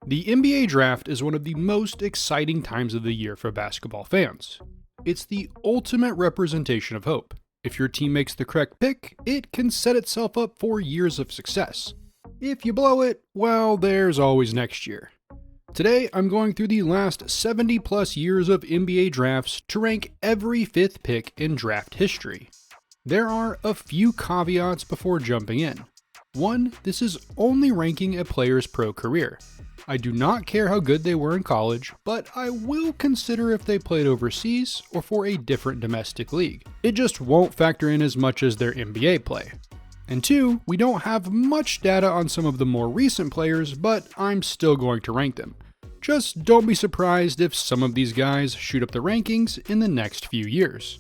The NBA draft is one of the most exciting times of the year for basketball fans. It's the ultimate representation of hope. If your team makes the correct pick, it can set itself up for years of success. If you blow it, well, there's always next year. Today, I'm going through the last 70 plus years of NBA drafts to rank every fifth pick in draft history. There are a few caveats before jumping in. One, this is only ranking a player's pro career. I do not care how good they were in college, but I will consider if they played overseas or for a different domestic league. It just won't factor in as much as their NBA play. And two, we don't have much data on some of the more recent players, but I'm still going to rank them. Just don't be surprised if some of these guys shoot up the rankings in the next few years.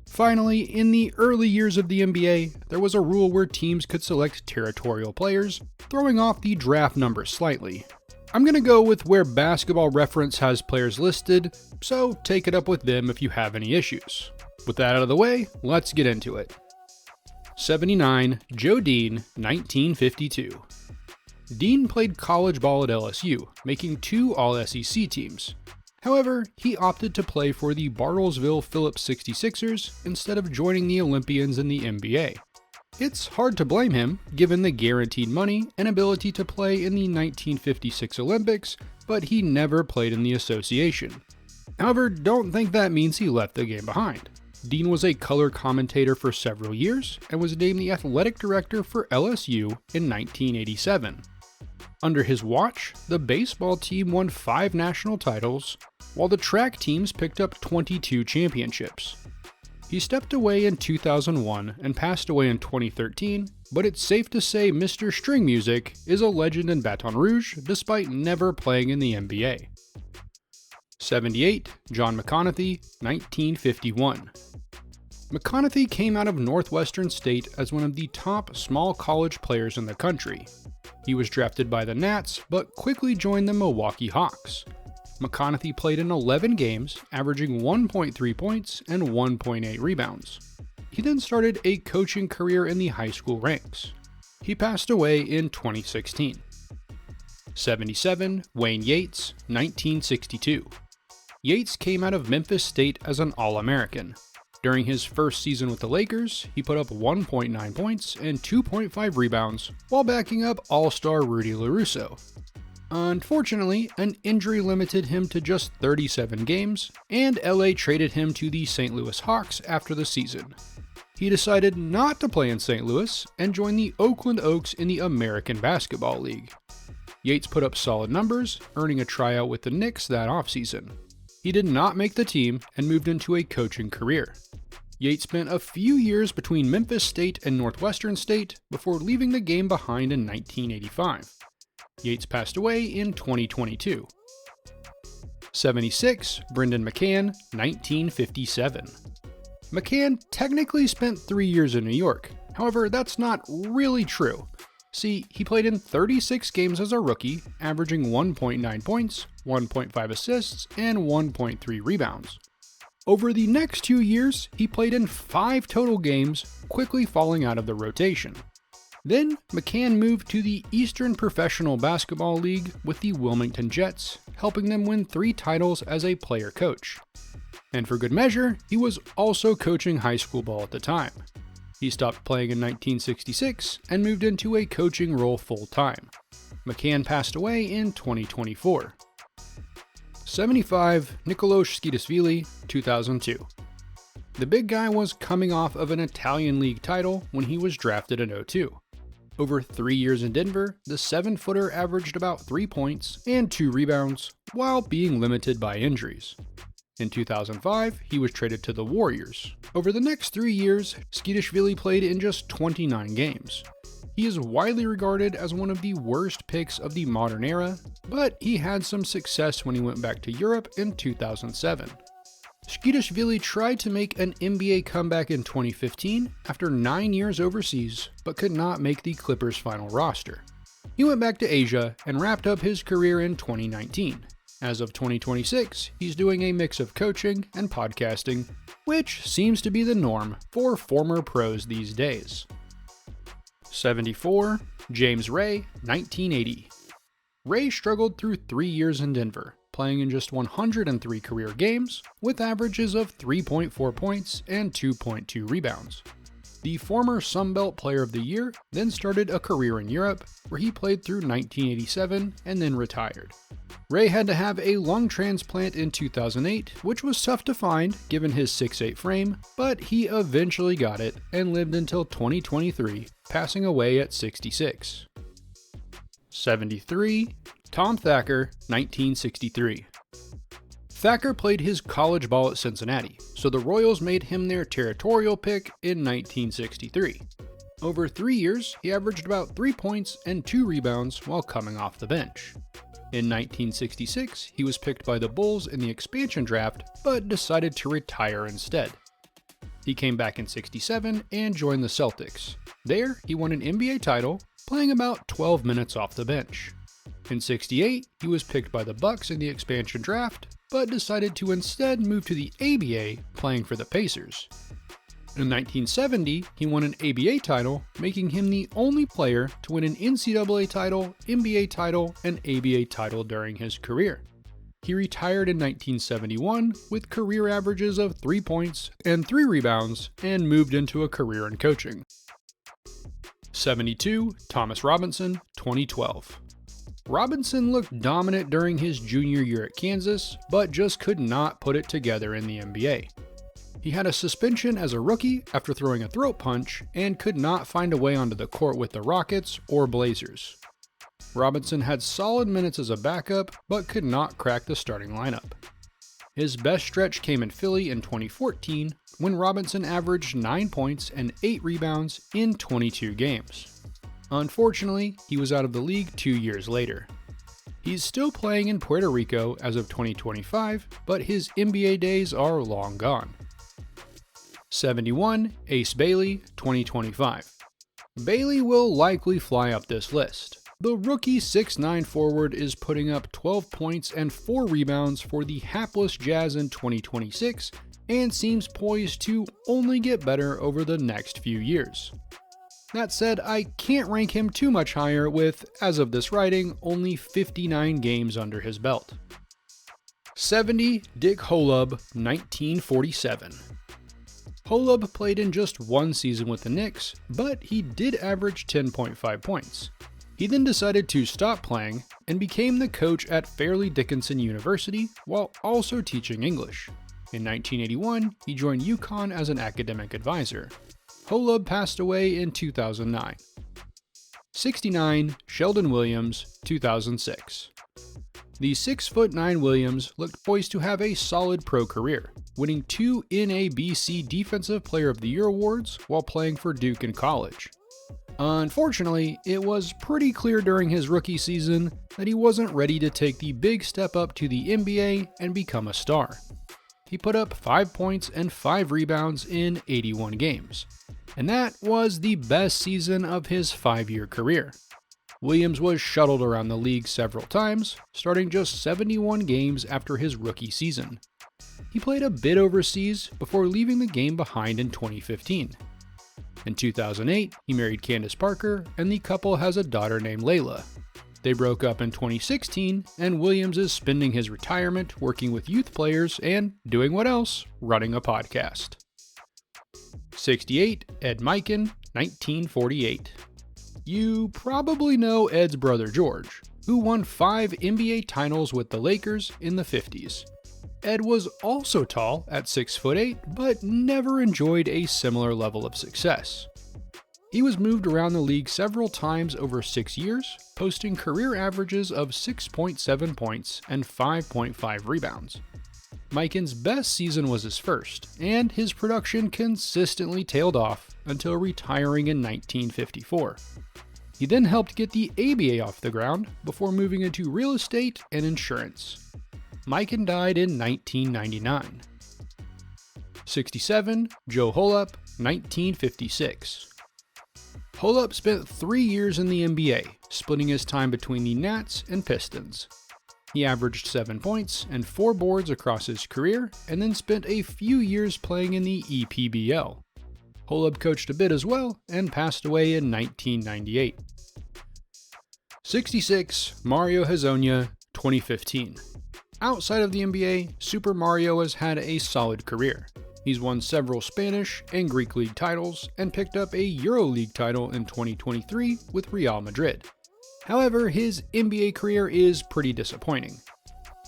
Finally, in the early years of the NBA, there was a rule where teams could select territorial players, throwing off the draft numbers slightly. I'm going to go with where Basketball Reference has players listed, so take it up with them if you have any issues. With that out of the way, let's get into it. 79, Joe Dean, 1952. Dean played college ball at LSU, making 2 All-SEC teams. However, he opted to play for the Bartlesville Phillips 66ers instead of joining the Olympians in the NBA. It's hard to blame him, given the guaranteed money and ability to play in the 1956 Olympics, but he never played in the association. However, don't think that means he left the game behind. Dean was a color commentator for several years and was named the athletic director for LSU in 1987. Under his watch, the baseball team won 5 national titles, while the track teams picked up 22 championships. He stepped away in 2001 and passed away in 2013, but it's safe to say Mr. String Music is a legend in Baton Rouge despite never playing in the NBA. 78, John McConathy, 1951. McConathy came out of Northwestern State as one of the top small college players in the country. He was drafted by the Nats, but quickly joined the Milwaukee Hawks. McConathy played in 11 games, averaging 1.3 points and 1.8 rebounds. He then started a coaching career in the high school ranks. He passed away in 2016. 77, Wayne Yates, 1962. Yates came out of Memphis State as an All-American. During his first season with the Lakers, he put up 1.9 points and 2.5 rebounds while backing up All-Star Rudy LaRusso. Unfortunately, an injury limited him to just 37 games, and LA traded him to the St. Louis Hawks after the season. He decided not to play in St. Louis and joined the Oakland Oaks in the American Basketball League. Yates put up solid numbers, earning a tryout with the Knicks that offseason. He did not make the team and moved into a coaching career. Yates spent a few years between Memphis State and Northwestern State before leaving the game behind in 1985. Yates passed away in 2022. 76, Brendan McCann, 1957. McCann technically spent 3 years in New York, however that's not really true. See, he played in 36 games as a rookie, averaging 1.9 points, 1.5 assists, and 1.3 rebounds. Over the next 2 years, he played in 5 total games, quickly falling out of the rotation. Then, McCann moved to the Eastern Professional Basketball League with the Wilmington Jets, helping them win 3 titles as a player coach. And for good measure, he was also coaching high school ball at the time. He stopped playing in 1966 and moved into a coaching role full-time. McCann passed away in 2024. 75, Nikoloz Tskitshvili, 2002. The big guy was coming off of an Italian League title when he was drafted in 2002. Over 3 years in Denver, the 7-footer averaged about 3 points and 2 rebounds, while being limited by injuries. In 2005, he was traded to the Warriors. Over the next 3 years, Tskitshvili played in just 29 games. He is widely regarded as one of the worst picks of the modern era, but he had some success when he went back to Europe in 2007. Tskitshvili tried to make an NBA comeback in 2015 after 9 years overseas, but could not make the Clippers' final roster. He went back to Asia and wrapped up his career in 2019. As of 2026, he's doing a mix of coaching and podcasting, which seems to be the norm for former pros these days. 74, James Ray, 1980. Ray struggled through 3 years in Denver, playing in just 103 career games, with averages of 3.4 points and 2.2 rebounds. The former Sun Belt Player of the Year then started a career in Europe, where he played through 1987 and then retired. Ray had to have a lung transplant in 2008, which was tough to find given his 6'8" frame, but he eventually got it and lived until 2023, passing away at 66. 73. Tom Thacker, 1963. Thacker played his college ball at Cincinnati, so the Royals made him their territorial pick in 1963. Over 3 years, he averaged about 3 points and 2 rebounds while coming off the bench. In 1966, he was picked by the Bulls in the expansion draft, but decided to retire instead. He came back in 67 and joined the Celtics. There, he won an NBA title, playing about 12 minutes off the bench. In 68, he was picked by the Bucks in the expansion draft, but decided to instead move to the ABA, playing for the Pacers. In 1970, he won an ABA title, making him the only player to win an NCAA title, NBA title, and ABA title during his career. He retired in 1971 with career averages of 3 points and 3 rebounds and moved into a career in coaching. 72. Thomas Robinson, 2012. Robinson looked dominant during his junior year at Kansas, but just could not put it together in the NBA. He had a suspension as a rookie after throwing a throat punch and could not find a way onto the court with the Rockets or Blazers. Robinson had solid minutes as a backup, but could not crack the starting lineup. His best stretch came in Philly in 2014, when Robinson averaged 9 points and 8 rebounds in 22 games. Unfortunately, he was out of the league 2 years later. He's still playing in Puerto Rico as of 2025, but his NBA days are long gone. 71. Ace Bailey, 2025. Bailey will likely fly up this list. The rookie 6'9" forward is putting up 12 points and 4 rebounds for the hapless Jazz in 2026 and seems poised to only get better over the next few years. That said, I can't rank him too much higher with, as of this writing, only 59 games under his belt. 70. Dick Holub, 1947. Holub played in just 1 season with the Knicks, but he did average 10.5 points. He then decided to stop playing and became the coach at Fairleigh Dickinson University while also teaching English. In 1981, he joined UConn as an academic advisor. Holub passed away in 2009. 69. Shelden Williams, 2006. The 6'9" Williams looked poised to have a solid pro career, winning 2 NABC Defensive Player of the Year awards while playing for Duke in college. Unfortunately, it was pretty clear during his rookie season that he wasn't ready to take the big step up to the NBA and become a star. He put up 5 points and 5 rebounds in 81 games, and that was the best season of his 5-year career. Williams was shuttled around the league several times, starting just 71 games after his rookie season. He played a bit overseas before leaving the game behind in 2015. In 2008, he married Candace Parker, and the couple has a daughter named Layla. They broke up in 2016, and Williams is spending his retirement working with youth players and, doing what else? Running a podcast. 68. Ed Mikan, 1948. You probably know Ed's brother George, who won 5 NBA titles with the Lakers in the 50s. Ed was also tall at 6'8", but never enjoyed a similar level of success. He was moved around the league several times over 6 years, posting career averages of 6.7 points and 5.5 rebounds. Mikan's best season was his first, and his production consistently tailed off until retiring in 1954. He then helped get the ABA off the ground before moving into real estate and insurance. Mikan died in 1999. 67. Joe Holup, 1956. Holup spent 3 years in the NBA, splitting his time between the Nats and Pistons. He averaged 7 points and 4 boards across his career, and then spent a few years playing in the EPBL. Holub coached a bit as well, and passed away in 1998. 66. Mario Hezonja, 2015. Outside of the NBA, Super Mario has had a solid career. He's won several Spanish and Greek League titles and picked up a EuroLeague title in 2023 with Real Madrid. However, his NBA career is pretty disappointing.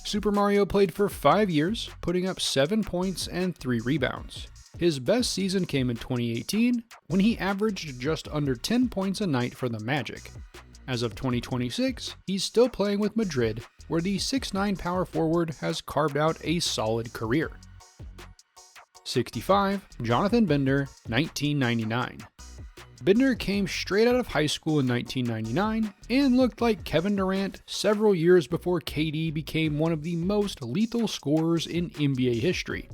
Super Mario played for 5 years, putting up 7 points and 3 rebounds. His best season came in 2018, when he averaged just under 10 points a night for the Magic. As of 2026, he's still playing with Madrid, where the 6'9" power forward has carved out a solid career. 65. Jonathan Bender, 1999. Bender came straight out of high school in 1999 and looked like Kevin Durant several years before KD became one of the most lethal scorers in NBA history.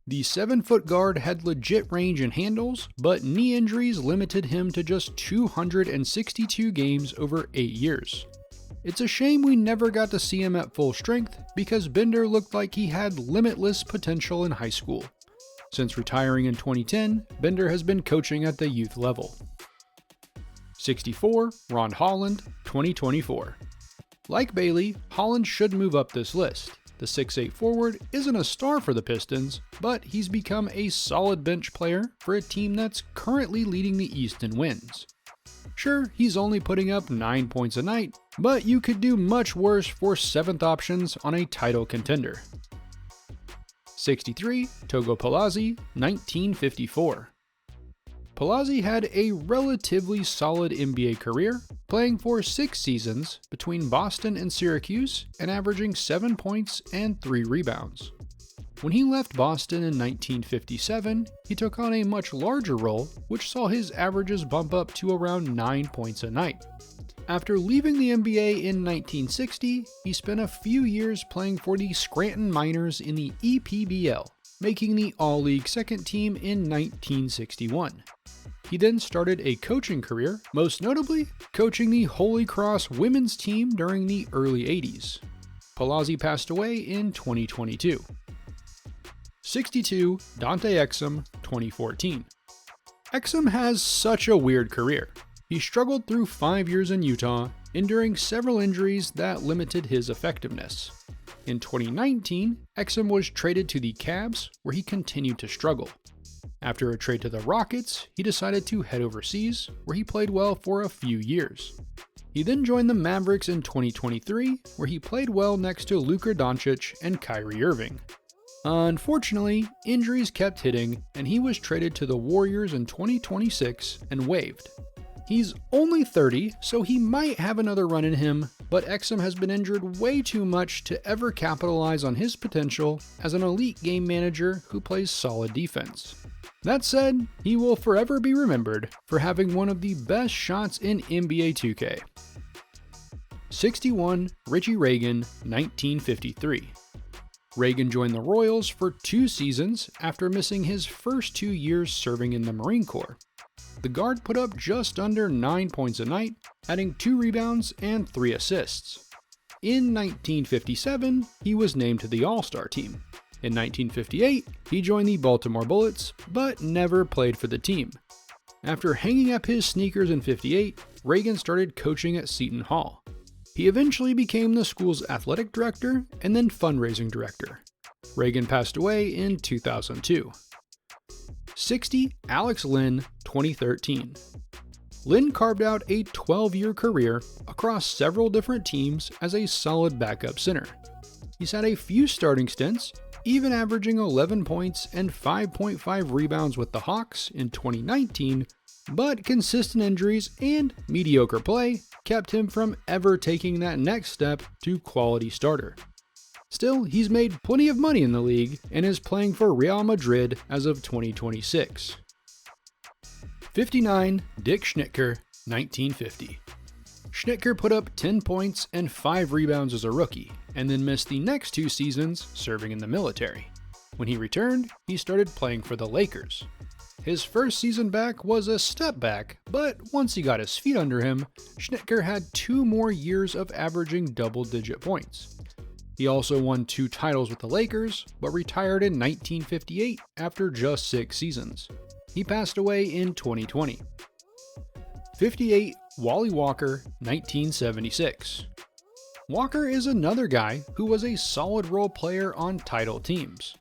The 7-foot guard had legit range and handles, but knee injuries limited him to just 262 games over 8 years. It's a shame we never got to see him at full strength because Bender looked like he had limitless potential in high school. Since retiring in 2010, Bender has been coaching at the youth level. 64. Ron Holland, 2024. Like Bailey, Holland should move up this list. The 6'8" forward isn't a star for the Pistons, but he's become a solid bench player for a team that's currently leading the East in wins. Sure, he's only putting up 9 points a night, but you could do much worse for 7th options on a title contender. 63. Togo Palazzi, 1954. Palazzi had a relatively solid NBA career, playing for 6 seasons between Boston and Syracuse and averaging 7 points and 3 rebounds. When he left Boston in 1957, he took on a much larger role, which saw his averages bump up to around 9 points a night. After leaving the NBA in 1960, he spent a few years playing for the Scranton Miners in the EPBL, making the All-League second team in 1961. He then started a coaching career, most notably coaching the Holy Cross women's team during the early 80s. Palazzi passed away in 2022. 62. Dante Exum, 2014. Exum has such a weird career. He struggled through 5 years in Utah, enduring several injuries that limited his effectiveness. In 2019, Exum was traded to the Cavs, where he continued to struggle. After a trade to the Rockets, he decided to head overseas, where he played well for a few years. He then joined the Mavericks in 2023, where he played well next to Luka Doncic and Kyrie Irving. Unfortunately, injuries kept hitting, and he was traded to the Warriors in 2026 and waived. He's only 30, so he might have another run in him, but Exum has been injured way too much to ever capitalize on his potential as an elite game manager who plays solid defense. That said, he will forever be remembered for having one of the best shots in NBA 2K. 61. Richie Regan, 1953. Regan joined the Royals for 2 seasons after missing his first 2 years serving in the Marine Corps. The guard put up just under 9 points a night, adding 2 rebounds and 3 assists. In 1957, he was named to the All-Star team. In 1958, he joined the Baltimore Bullets, but never played for the team. After hanging up his sneakers in '58, Regan started coaching at Seton Hall. He eventually became the school's athletic director and then fundraising director. Regan passed away in 2002. 60. Alex Len, 2013. Len carved out a 12-year career across several different teams as a solid backup center. He's had a few starting stints, even averaging 11 points and 5.5 rebounds with the Hawks in 2019, but consistent injuries and mediocre play kept him from ever taking that next step to quality starter. Still, he's made plenty of money in the league and is playing for Real Madrid as of 2026. 59. Dick Schnitker, 1950. Schnitker put up 10 points and 5 rebounds as a rookie, and then missed the next 2 seasons serving in the military. When he returned, he started playing for the Lakers. His first season back was a step back, but once he got his feet under him, Schnitker had 2 more years of averaging double-digit points. He also won 2 titles with the Lakers, but retired in 1958 after just 6 seasons. He passed away in 2020. 58. Wally Walker, 1976. Walker is another guy who was a solid role player on title teams.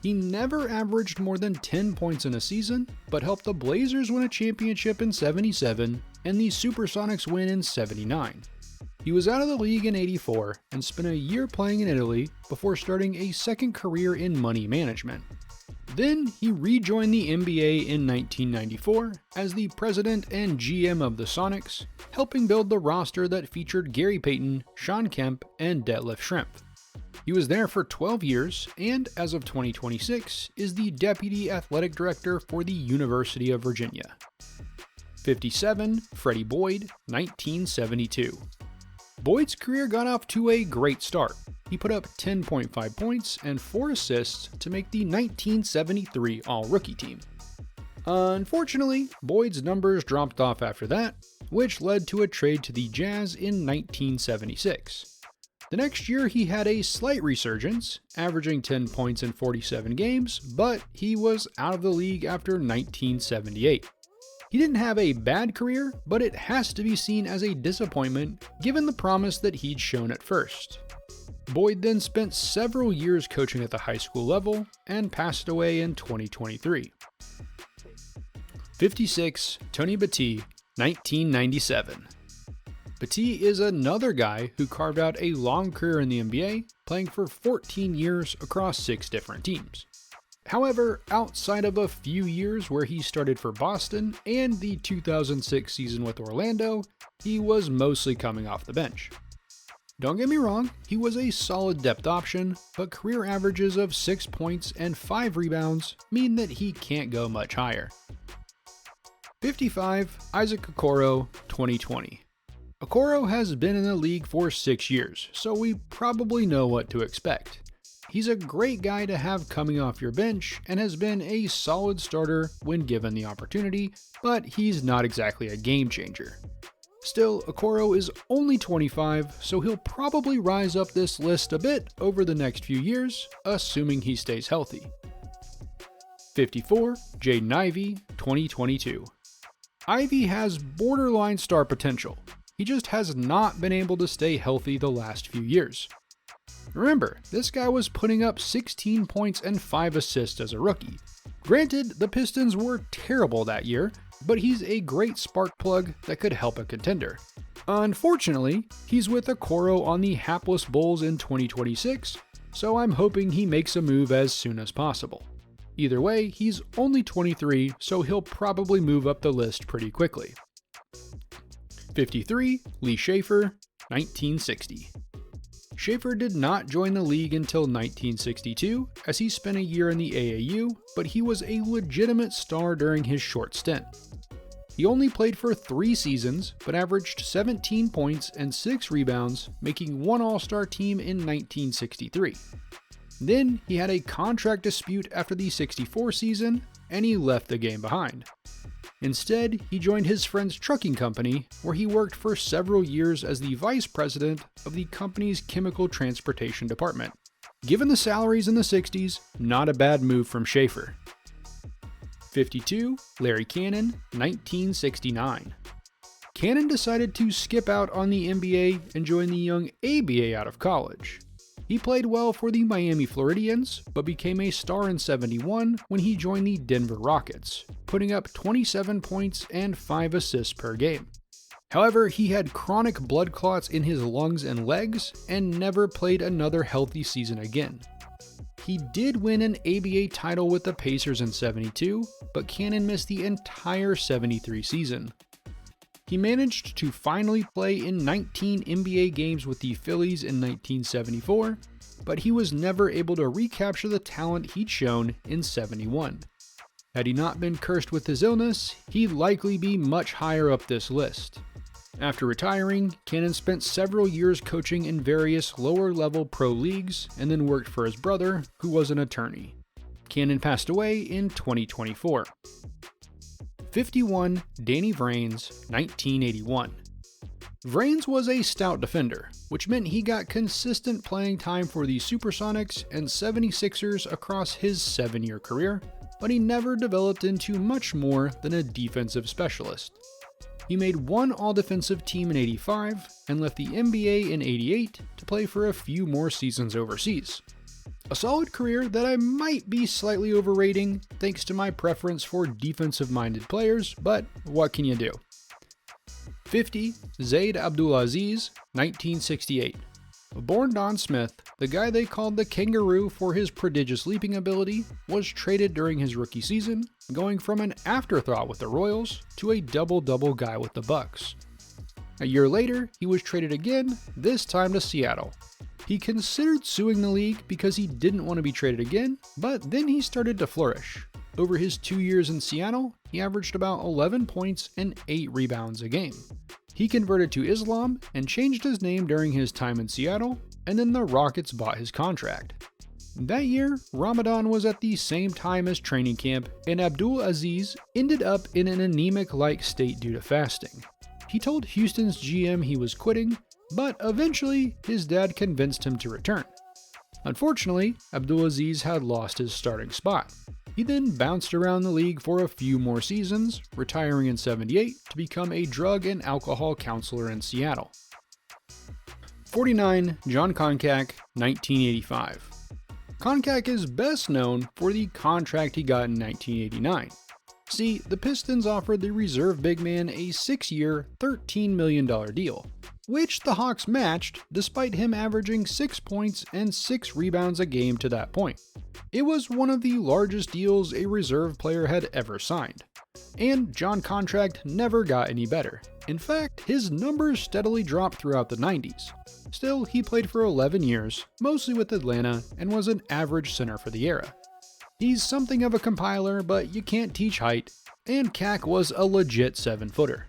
He never averaged more than 10 points in a season, but helped the Blazers win a championship in '77 and the Supersonics win in '79. He was out of the league in '84 and spent a year playing in Italy before starting a second career in money management. Then he rejoined the NBA in 1994 as the president and GM of the Sonics, helping build the roster that featured Gary Payton, Shawn Kemp, and Detlef Schrempf. He was there for 12 years and, as of 2026, is the Deputy Athletic Director for the University of Virginia. 57. Freddie Boyd, 1972. Boyd's career got off to a great start. He put up 10.5 points and 4 assists to make the 1973 All-Rookie team. Unfortunately, Boyd's numbers dropped off after that, which led to a trade to the Jazz in 1976. The next year he had a slight resurgence, averaging 10 points in 47 games, but he was out of the league after 1978. He didn't have a bad career, but it has to be seen as a disappointment given the promise that he'd shown at first. Boyd then spent several years coaching at the high school level and passed away in 2023. 56. Tony Battie, 1997. Battie is another guy who carved out a long career in the NBA, playing for 14 years across 6 different teams. However, outside of a few years where he started for Boston and the 2006 season with Orlando, he was mostly coming off the bench. Don't get me wrong, he was a solid depth option, but career averages of 6 points and 5 rebounds mean that he can't go much higher. 55. Isaac Okoro, 2020. Okoro has been in the league for 6 years, so we probably know what to expect. He's a great guy to have coming off your bench and has been a solid starter when given the opportunity, but he's not exactly a game changer. Still, Okoro is only 25, so he'll probably rise up this list a bit over the next few years, assuming he stays healthy. 54. Jaden Ivey, 2022. Ivey has borderline star potential. He just has not been able to stay healthy the last few years. Remember, this guy was putting up 16 points and 5 assists as a rookie. Granted, the Pistons were terrible that year, but he's a great spark plug that could help a contender. Unfortunately, he's with Okoro on the hapless Bulls in 2026, so I'm hoping he makes a move as soon as possible. Either way, he's only 23, so he'll probably move up the list pretty quickly. 53. Lee Schaefer, 1960. Schaefer did not join the league until 1962, as he spent a year in the AAU, but he was a legitimate star during his short stint. He only played for 3 seasons, but averaged 17 points and 6 rebounds, making one All-Star team in 1963. Then he had a contract dispute after the '64 season, and he left the game behind. Instead, he joined his friend's trucking company, where he worked for several years as the vice president of the company's chemical transportation department. Given the salaries in the 60s, not a bad move from Schaefer. 52. Larry Cannon, 1969. Cannon decided to skip out on the NBA and join the young ABA out of college. He played well for the Miami Floridians, but became a star in '71 when he joined the Denver Rockets, putting up 27 points and 5 assists per game. However, he had chronic blood clots in his lungs and legs and never played another healthy season again. He did win an ABA title with the Pacers in '72, but Cannon missed the entire '73 season. He managed to finally play in 19 NBA games with the Phillies in 1974, but he was never able to recapture the talent he'd shown in '71. Had he not been cursed with his illness, he'd likely be much higher up this list. After retiring, Cannon spent several years coaching in various lower-level pro leagues and then worked for his brother, who was an attorney. Cannon passed away in 2024. 51. Danny Vrains, 1981. Vrains was a stout defender, which meant he got consistent playing time for the Supersonics and 76ers across his 7-year career, but he never developed into much more than a defensive specialist. He made one All-Defensive team in '85 and left the NBA in '88 to play for a few more seasons overseas. A solid career that I might be slightly overrating thanks to my preference for defensive-minded players, but what can you do? 50. Zaid Abdul-Aziz, 1968. Born Don Smith, the guy they called the Kangaroo for his prodigious leaping ability, was traded during his rookie season, going from an afterthought with the Royals to a double-double guy with the Bucks. A year later, he was traded again, this time to Seattle. He considered suing the league because he didn't want to be traded again, but then he started to flourish. Over his 2 years in Seattle, he averaged about 11 points and 8 rebounds a game. He converted to Islam and changed his name during his time in Seattle, and then the Rockets bought his contract. That year, Ramadan was at the same time as training camp, and Abdul-Aziz ended up in an anemic-like state due to fasting. He told Houston's GM he was quitting, but eventually his dad convinced him to return. Unfortunately, Abdul-Aziz had lost his starting spot. He then bounced around the league for a few more seasons, retiring in '78 to become a drug and alcohol counselor in Seattle. 49. Jon Koncak, 1985. Koncak is best known for the contract he got in 1989. See, the Pistons offered the reserve big man a 6-year, $13 million deal, which the Hawks matched despite him averaging 6 points and 6 rebounds a game to that point. It was one of the largest deals a reserve player had ever signed. And Jon Koncak never got any better. In fact, his numbers steadily dropped throughout the 90s. Still, he played for 11 years, mostly with Atlanta, and was an average center for the era. He's something of a compiler, but you can't teach height, and Kak was a legit 7-footer.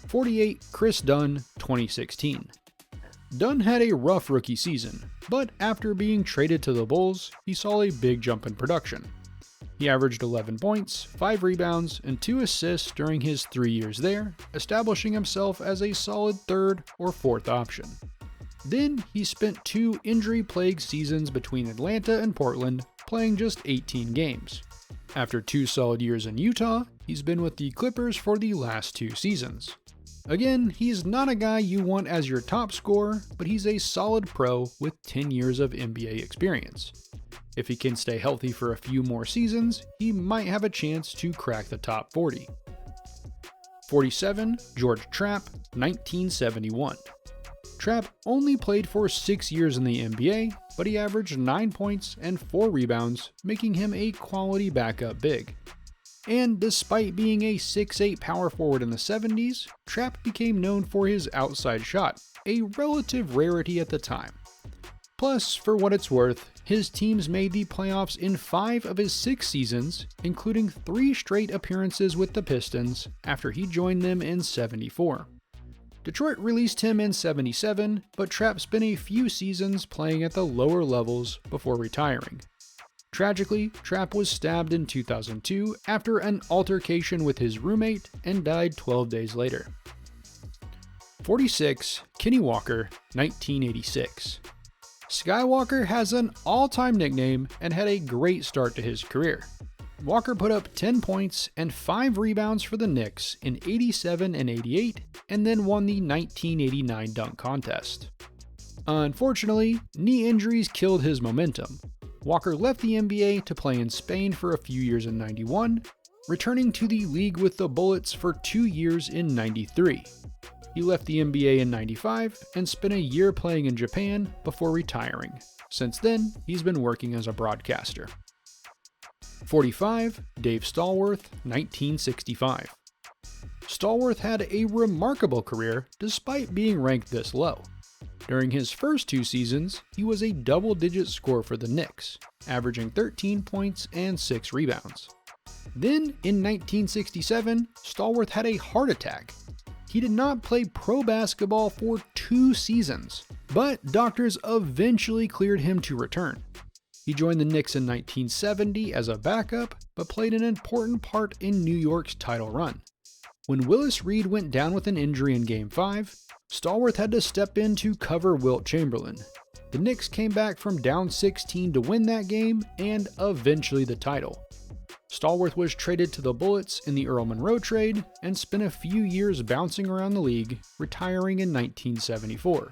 48. Kris Dunn, 2016. Dunn had a rough rookie season, but after being traded to the Bulls, he saw a big jump in production. He averaged 11 points, 5 rebounds, and 2 assists during his 3 years there, establishing himself as a solid third or fourth option. Then he spent 2 injury-plagued seasons between Atlanta and Portland, playing just 18 games. After 2 solid years in Utah, he's been with the Clippers for the last 2 seasons. Again, he's not a guy you want as your top scorer, but he's a solid pro with 10 years of NBA experience. If he can stay healthy for a few more seasons, he might have a chance to crack the top 40. 47. George Trapp, 1971. Trapp only played for 6 years in the NBA, but he averaged 9 points and 4 rebounds, making him a quality backup big. And despite being a 6'8" power forward in the 70s, Trapp became known for his outside shot, a relative rarity at the time. Plus, for what it's worth, his teams made the playoffs in 5 of his 6 seasons, including 3 straight appearances with the Pistons after he joined them in '74. Detroit released him in '77, but Trapp spent a few seasons playing at the lower levels before retiring. Tragically, Trapp was stabbed in 2002 after an altercation with his roommate and died 12 days later. 46. Kenny Walker, 1986. Skywalker has an all-time nickname and had a great start to his career. Walker put up 10 points and 5 rebounds for the Knicks in '87 and '88, and then won the 1989 dunk contest. Unfortunately, knee injuries killed his momentum. Walker left the NBA to play in Spain for a few years in '91, returning to the league with the Bullets for 2 years in '93. He left the NBA in '95 and spent a year playing in Japan before retiring. Since then, he's been working as a broadcaster. 45. Dave Stallworth, 1965. Stallworth had a remarkable career despite being ranked this low. During his first 2 seasons, he was a double-digit scorer for the Knicks, averaging 13 points and 6 rebounds. Then, in 1967, Stallworth had a heart attack. He did not play pro basketball for 2 seasons, but doctors eventually cleared him to return. He joined the Knicks in 1970 as a backup, but played an important part in New York's title run. When Willis Reed went down with an injury in Game 5, Stallworth had to step in to cover Wilt Chamberlain. The Knicks came back from down 16 to win that game and eventually the title. Stallworth was traded to the Bullets in the Earl Monroe trade and spent a few years bouncing around the league, retiring in 1974.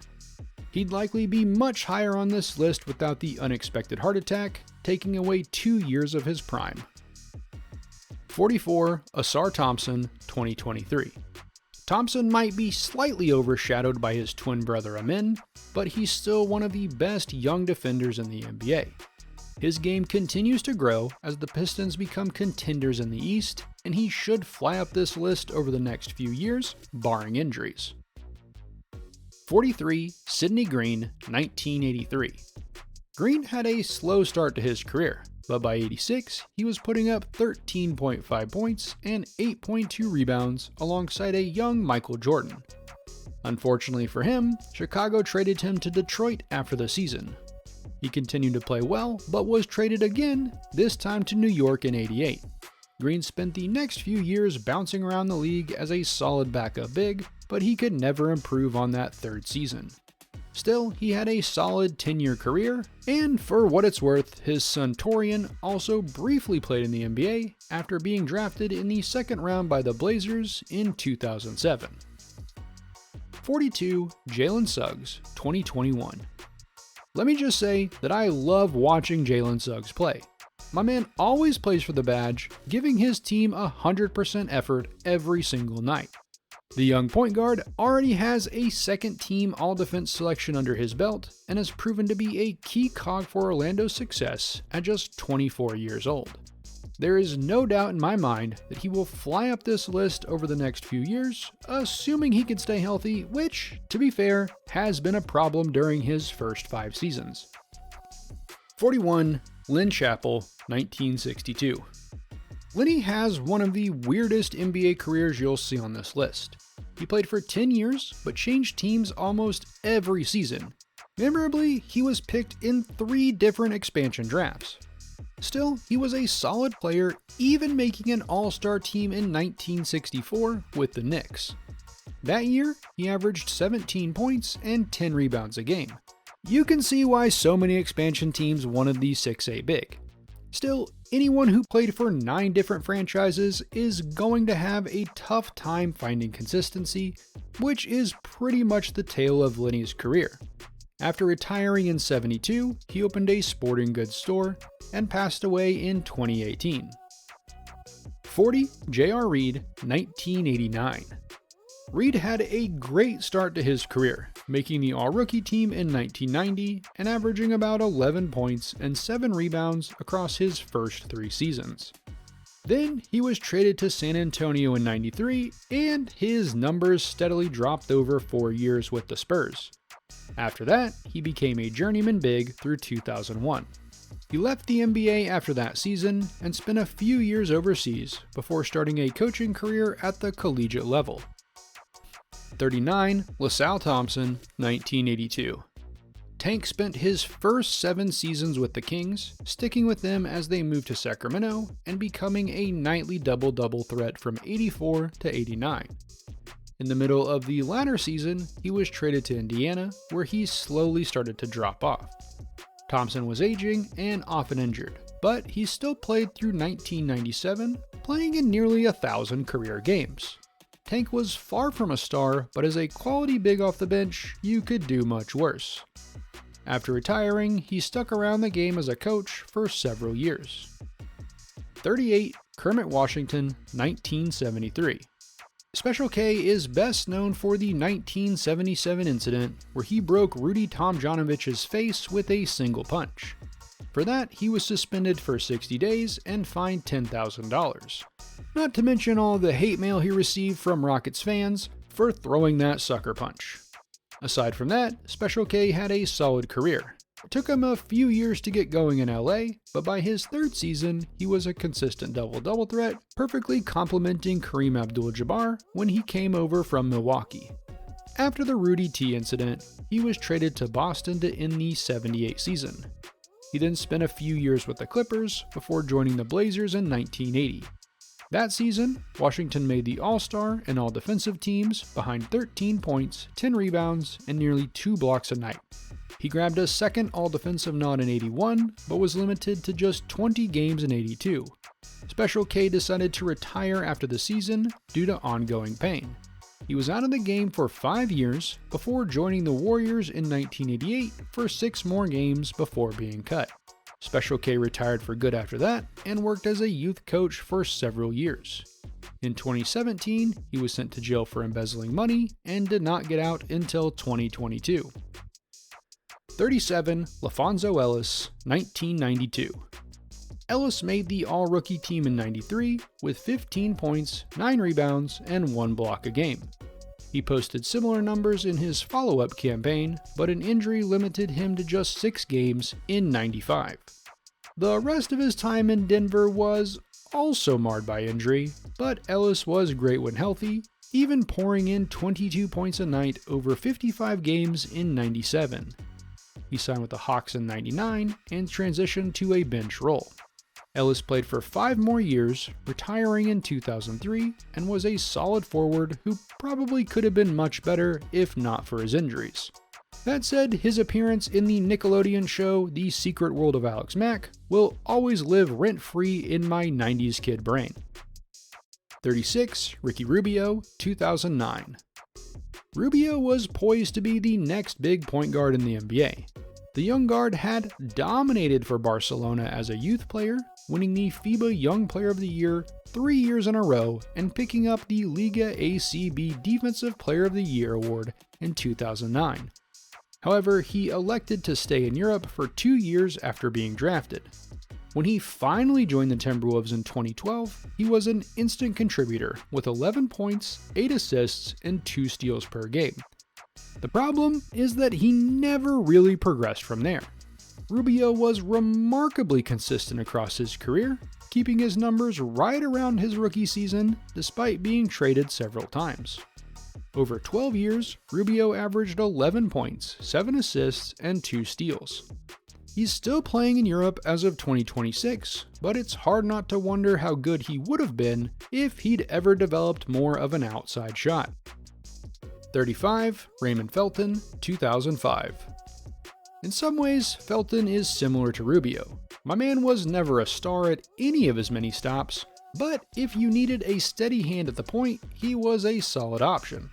He'd likely be much higher on this list without the unexpected heart attack, taking away 2 years of his prime. 44. Ausar Thompson, 2023. Thompson might be slightly overshadowed by his twin brother Amin, but he's still one of the best young defenders in the NBA. His game continues to grow as the Pistons become contenders in the East, and he should fly up this list over the next few years, barring injuries. 43. Sidney Green, 1983. Green had a slow start to his career, but by 86, he was putting up 13.5 points and 8.2 rebounds alongside a young Michael Jordan. Unfortunately for him, Chicago traded him to Detroit after the season. He continued to play well, but was traded again, this time to New York in 88. Green spent the next few years bouncing around the league as a solid backup big, but he could never improve on that third season. Still, he had a solid 10-year career, and for what it's worth, his son Torian also briefly played in the NBA after being drafted in the second round by the Blazers in 2007. 42. Jalen Suggs, 2021. Let me just say that I love watching Jalen Suggs play. My man always plays for the badge, giving his team 100% effort every single night. The young point guard already has a second-team all-defense selection under his belt and has proven to be a key cog for Orlando's success at just 24 years old. There is no doubt in my mind that he will fly up this list over the next few years, assuming he can stay healthy, which, to be fair, has been a problem during his first 5 seasons. 41. Lynn Chappell, 1962. Lenny has one of the weirdest NBA careers you'll see on this list. He played for 10 years, but changed teams almost every season. Memorably, he was picked in 3 different expansion drafts. Still, he was a solid player, even making an all-star team in 1964 with the Knicks. That year, he averaged 17 points and 10 rebounds a game. You can see why so many expansion teams wanted the 6'8" big. Still, anyone who played for 9 different franchises is going to have a tough time finding consistency, which is pretty much the tale of Lenny's career. After retiring in 72, he opened a sporting goods store and passed away in 2018. 40. J.R. Reed, 1989. Reed had a great start to his career, making the All-Rookie team in 1990 and averaging about 11 points and 7 rebounds across his first 3 seasons. Then he was traded to San Antonio in 93, and his numbers steadily dropped over 4 years with the Spurs. After that, he became a journeyman big through 2001. He left the NBA after that season and spent a few years overseas before starting a coaching career at the collegiate level. 39. Ausar Thompson, 1982. Tank spent his first 7 seasons with the Kings, sticking with them as they moved to Sacramento and becoming a nightly double-double threat from 84 to 89. In the middle of the latter season, he was traded to Indiana, where he slowly started to drop off. Thompson was aging and often injured, but he still played through 1997, playing in nearly 1,000 career games. Tank was far from a star, but as a quality big off the bench, you could do much worse. After retiring, he stuck around the game as a coach for several years. 38. Kermit Washington, 1973. Special K is best known for the 1977 incident where he broke Rudy Tomjanovich's face with a single punch. For that, he was suspended for 60 days and fined $10,000. Not to mention all the hate mail he received from Rockets fans for throwing that sucker punch. Aside from that, Special K had a solid career. It took him a few years to get going in LA, but by his 3rd season, he was a consistent double-double threat, perfectly complementing Kareem Abdul-Jabbar when he came over from Milwaukee. After the Rudy T incident, he was traded to Boston to end the 78 season. He then spent a few years with the Clippers before joining the Blazers in 1980. That season, Washington made the All-Star and All-Defensive teams behind 13 points, 10 rebounds, and nearly 2 blocks a night. He grabbed a second All-Defensive nod in 81, but was limited to just 20 games in 82. Special K decided to retire after the season due to ongoing pain. He was out of the game for 5 years before joining the Warriors in 1988 for 6 more games before being cut. Special K retired for good after that and worked as a youth coach for several years. In 2017, he was sent to jail for embezzling money and did not get out until 2022. 37. LaFonso Ellis, 1992. Ellis made the All-Rookie team in 93 with 15 points, 9 rebounds, and 1 block a game. He posted similar numbers in his follow-up campaign, but an injury limited him to just 6 games in 95. The rest of his time in Denver was also marred by injury, but Ellis was great when healthy, even pouring in 22 points a night over 55 games in 97. He signed with the Hawks in 99 and transitioned to a bench role. Ellis played for 5 more years, retiring in 2003, and was a solid forward who probably could have been much better if not for his injuries. That said, his appearance in the Nickelodeon show The Secret World of Alex Mack will always live rent-free in my 90s kid brain. 36. Ricky Rubio, 2009. Rubio was poised to be the next big point guard in the NBA. The young guard had dominated for Barcelona as a youth player, winning the FIBA Young Player of the Year 3 years in a row and picking up the Liga ACB Defensive Player of the Year award in 2009. However, he elected to stay in Europe for 2 years after being drafted. When he finally joined the Timberwolves in 2012, he was an instant contributor with 11 points, 8 assists, and 2 steals per game. The problem is that he never really progressed from there. Rubio was remarkably consistent across his career, keeping his numbers right around his rookie season despite being traded several times. Over 12 years, Rubio averaged 11 points, 7 assists, and 2 steals. He's still playing in Europe as of 2026, but it's hard not to wonder how good he would have been if he'd ever developed more of an outside shot. 35. Raymond Felton, 2005. In some ways, Felton is similar to Rubio. My man was never a star at any of his many stops, but if you needed a steady hand at the point, he was a solid option.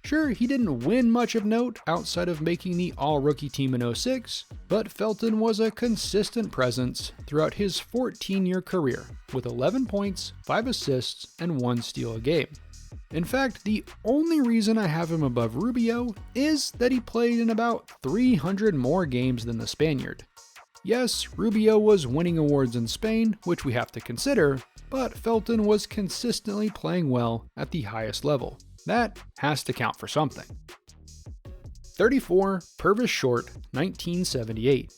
Sure, he didn't win much of note outside of making the All-Rookie team in 06, but Felton was a consistent presence throughout his 14-year career, with 11 points, 5 assists, and 1 steal a game. In fact, the only reason I have him above Rubio is that he played in about 300 more games than the Spaniard. Yes, Rubio was winning awards in Spain, which we have to consider, but Felton was consistently playing well at the highest level. That has to count for something. 34. Purvis Short, 1978.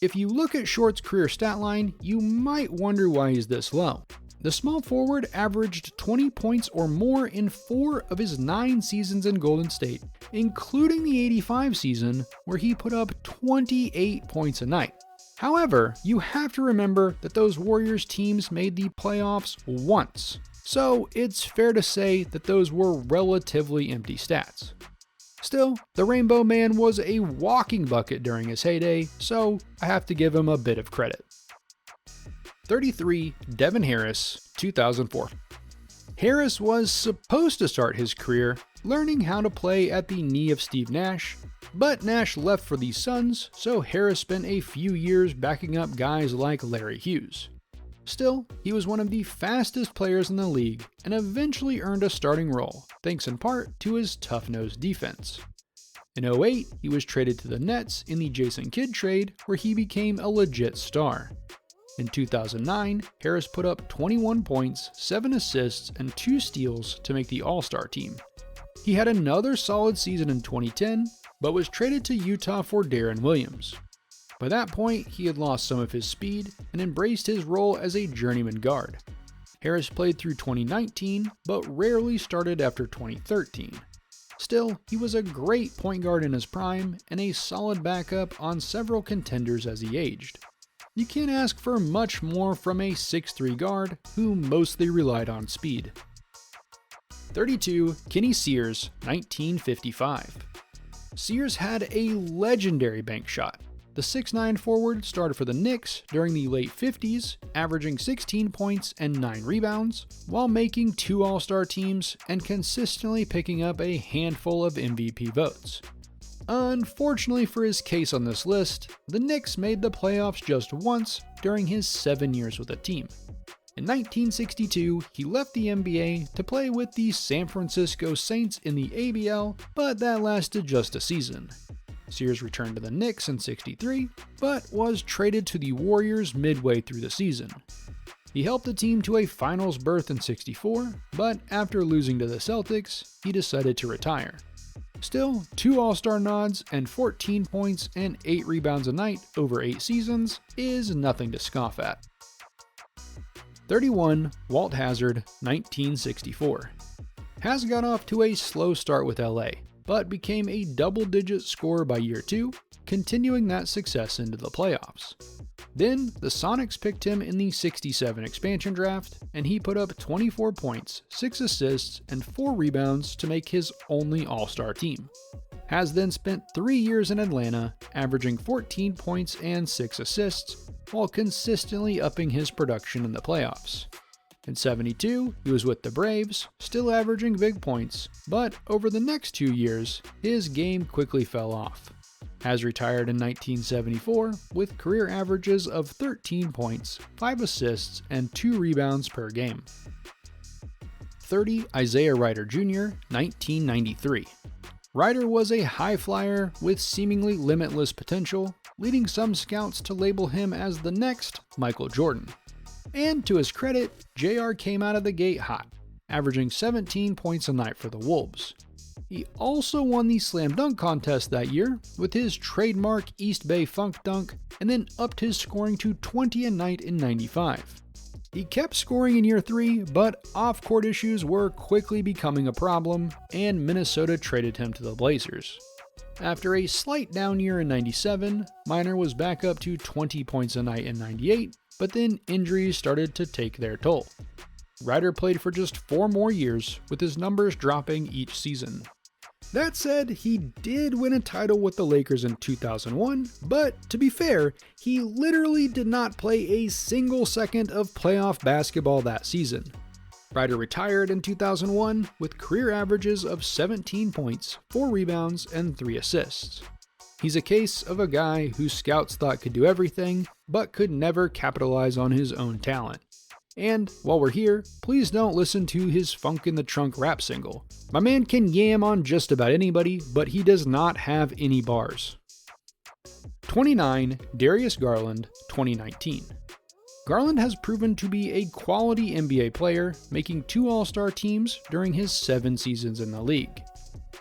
If you look at Short's career stat line, you might wonder why he's this low. The small forward averaged 20 points or more in 4 of his 9 seasons in Golden State, including the 85 season where he put up 28 points a night. However, you have to remember that those Warriors teams made the playoffs once, so it's fair to say that those were relatively empty stats. Still, the Rainbow Man was a walking bucket during his heyday, so I have to give him a bit of credit. 33. Devin Harris, 2004. Harris was supposed to start his career learning how to play at the knee of Steve Nash, but Nash left for the Suns, so Harris spent a few years backing up guys like Larry Hughes. Still, he was one of the fastest players in the league and eventually earned a starting role, thanks in part to his tough-nosed defense. In 08, he was traded to the Nets in the Jason Kidd trade, where he became a legit star. In 2009, Harris put up 21 points, 7 assists, and 2 steals to make the All-Star team. He had another solid season in 2010, but was traded to Utah for Darren Williams. By that point, he had lost some of his speed and embraced his role as a journeyman guard. Harris played through 2019, but rarely started after 2013. Still, he was a great point guard in his prime and a solid backup on several contenders as he aged. You can't ask for much more from a 6'3" guard who mostly relied on speed. 32. Kenny Sears, 1955. Sears had a legendary bank shot. The 6'9" forward started for the Knicks during the late 50s, averaging 16 points and 9 rebounds, while making 2 All-Star teams and consistently picking up a handful of MVP votes. Unfortunately for his case on this list, the Knicks made the playoffs just once during his 7 years with the team. In 1962, he left the NBA to play with the San Francisco Saints in the ABL, but that lasted just a season. Sears returned to the Knicks in '63, but was traded to the Warriors midway through the season. He helped the team to a finals berth in '64, but after losing to the Celtics, he decided to retire. Still, 2 All-Star nods and 14 points and 8 rebounds a night over 8 seasons is nothing to scoff at. 31. Walt Hazzard, 1964. Haz got off to a slow start with LA, but became a double-digit scorer by year 2, continuing that success into the playoffs. Then, the Sonics picked him in the '67 expansion draft, and he put up 24 points, 6 assists, and 4 rebounds to make his only All-Star team. Haz then spent 3 years in Atlanta, averaging 14 points and 6 assists, while consistently upping his production in the playoffs. In '72, he was with the Braves, still averaging big points, but over the next 2 years, his game quickly fell off. Haz retired in 1974 with career averages of 13 points, 5 assists, and 2 rebounds per game. 30. Isaiah Rider Jr., 1993. Rider was a high flyer with seemingly limitless potential, leading some scouts to label him as the next Michael Jordan. And to his credit, JR came out of the gate hot, averaging 17 points a night for the Wolves. He also won the slam dunk contest that year with his trademark East Bay Funk dunk, and then upped his scoring to 20 a night in '95. He kept scoring in year 3, but off-court issues were quickly becoming a problem, and Minnesota traded him to the Blazers. After a slight down year in '97, Minor was back up to 20 points a night in '98, but then injuries started to take their toll. Rider played for just 4 more years, with his numbers dropping each season. That said, he did win a title with the Lakers in 2001, but to be fair, he literally did not play a single second of playoff basketball that season. Rider retired in 2001 with career averages of 17 points, 4 rebounds, and 3 assists. He's a case of a guy who scouts thought could do everything, but could never capitalize on his own talent. And while we're here, please don't listen to his Funk in the Trunk rap single. My man can yam on just about anybody, but he does not have any bars. 29. Darius Garland, 2019. Garland has proven to be a quality NBA player, making 2 All-Star teams during his 7 seasons in the league.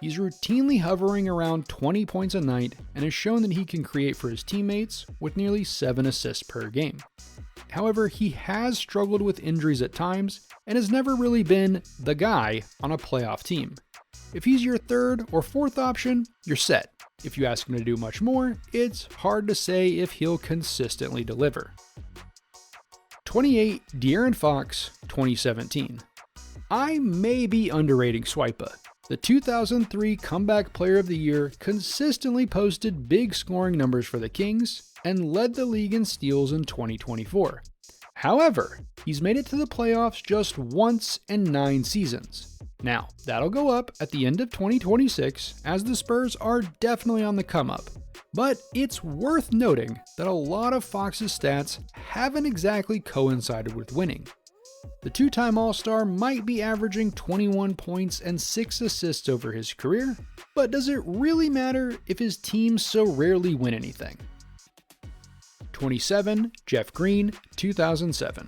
He's routinely hovering around 20 points a night and has shown that he can create for his teammates with nearly 7 assists per game. However, he has struggled with injuries at times and has never really been the guy on a playoff team. If he's your 3rd or 4th option, you're set. If you ask him to do much more, it's hard to say if he'll consistently deliver. 28. De'Aaron Fox, 2017. I may be underrating Swipa. The 2003 Comeback Player of the Year consistently posted big scoring numbers for the Kings and led the league in steals in 2024. However, he's made it to the playoffs just once in 9 seasons. Now, that'll go up at the end of 2026 as the Spurs are definitely on the come up. But it's worth noting that a lot of Fox's stats haven't exactly coincided with winning. The 2-time All-Star might be averaging 21 points and 6 assists over his career, but does it really matter if his teams so rarely win anything? 27. Jeff Green, 2007.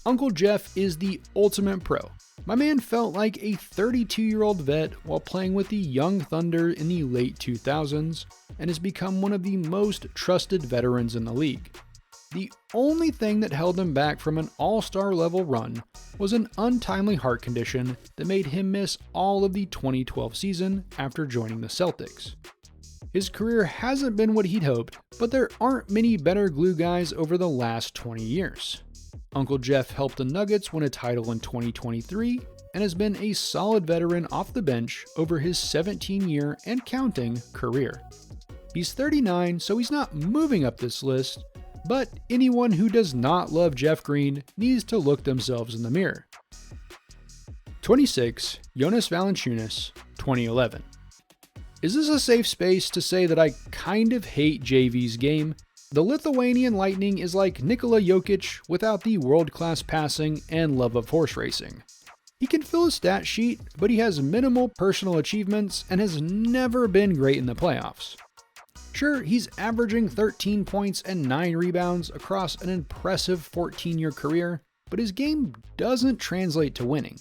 Uncle Jeff is the ultimate pro. My man felt like a 32-year-old vet while playing with the Young Thunder in the late 2000s and has become one of the most trusted veterans in the league. The only thing that held him back from an all-star level run was an untimely heart condition that made him miss all of the 2012 season after joining the Celtics. His career hasn't been what he'd hoped, but there aren't many better glue guys over the last 20 years. Uncle Jeff helped the Nuggets win a title in 2023 and has been a solid veteran off the bench over his 17-year and counting career. He's 39, so he's not moving up this list, but anyone who does not love Jeff Green needs to look themselves in the mirror. 26. Jonas Valanciunas, 2011. Is this a safe space to say that I kind of hate JV's game? The Lithuanian Lightning is like Nikola Jokic without the world-class passing and love of horse racing. He can fill a stat sheet, but he has minimal personal achievements and has never been great in the playoffs. Sure, he's averaging 13 points and 9 rebounds across an impressive 14-year career, but his game doesn't translate to winning.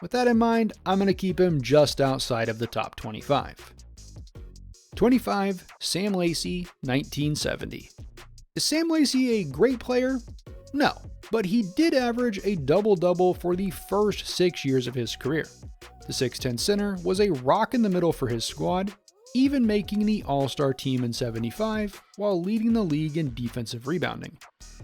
With that in mind, I'm going to keep him just outside of the top 25. 25. Sam Lacey, 1970. Is Sam Lacey a great player? No, but he did average a double-double for the first 6 years of his career. The 6'10 center was a rock in the middle for his squad, even making the All-Star team in 75 while leading the league in defensive rebounding.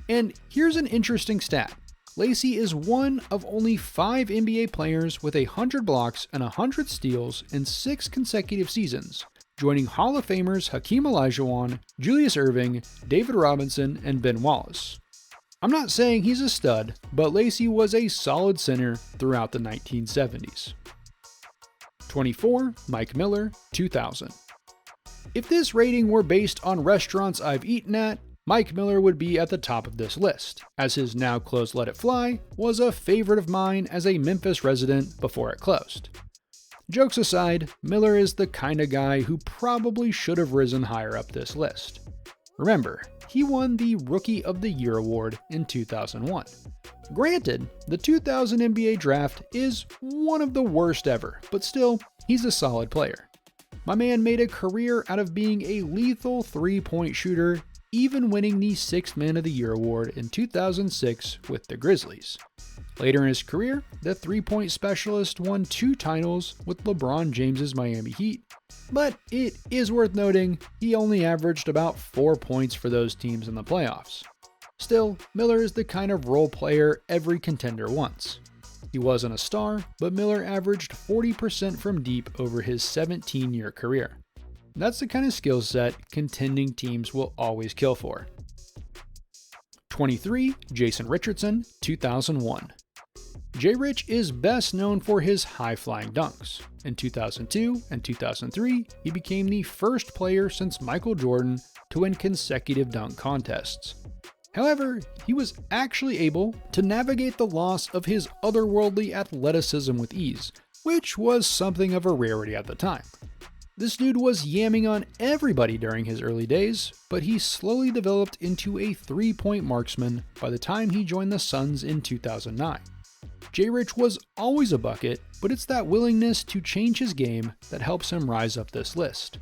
And here's an interesting stat. Lacey is one of only 5 NBA players with 100 blocks and 100 steals in 6 consecutive seasons, joining Hall of Famers Hakeem Olajuwon, Julius Erving, David Robinson, and Ben Wallace. I'm not saying he's a stud, but Lacey was a solid center throughout the 1970s. 24. Mike Miller, 2000. If this rating were based on restaurants I've eaten at, Mike Miller would be at the top of this list, as his now closed Let It Fly was a favorite of mine as a Memphis resident before it closed. Jokes aside, Miller is the kind of guy who probably should have risen higher up this list. Remember, he won the Rookie of the Year award in 2001. Granted, the 2000 NBA draft is one of the worst ever, but still, he's a solid player. My man made a career out of being a lethal three-point shooter, even winning the 6th Man of the Year award in 2006 with the Grizzlies. Later in his career, the three-point specialist won 2 titles with LeBron James's Miami Heat, but it is worth noting he only averaged about 4 points for those teams in the playoffs. Still, Miller is the kind of role player every contender wants. He wasn't a star, but Miller averaged 40% from deep over his 17-year career. That's the kind of skill set contending teams will always kill for. 23. Jason Richardson, 2001. J-Rich is best known for his high-flying dunks. In 2002 and 2003, he became the first player since Michael Jordan to win consecutive dunk contests. However, he was actually able to navigate the loss of his otherworldly athleticism with ease, which was something of a rarity at the time. This dude was yamming on everybody during his early days, but he slowly developed into a three-point marksman by the time he joined the Suns in 2009. J-Rich was always a bucket, but it's that willingness to change his game that helps him rise up this list.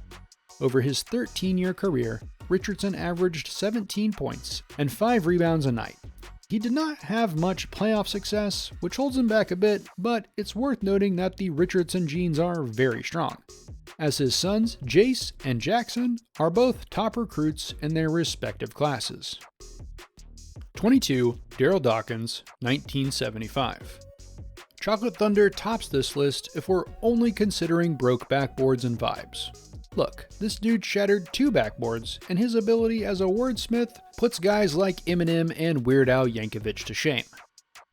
Over his 13-year career, Richardson averaged 17 points and 5 rebounds a night. He did not have much playoff success, which holds him back a bit, but it's worth noting that the Richardson genes are very strong, as his sons, Jace and Jackson, are both top recruits in their respective classes. 22. Darryl Dawkins, 1975. Chocolate Thunder tops this list if we're only considering broke backboards and vibes. Look, this dude shattered 2 backboards, and his ability as a wordsmith puts guys like Eminem and Weird Al Yankovic to shame.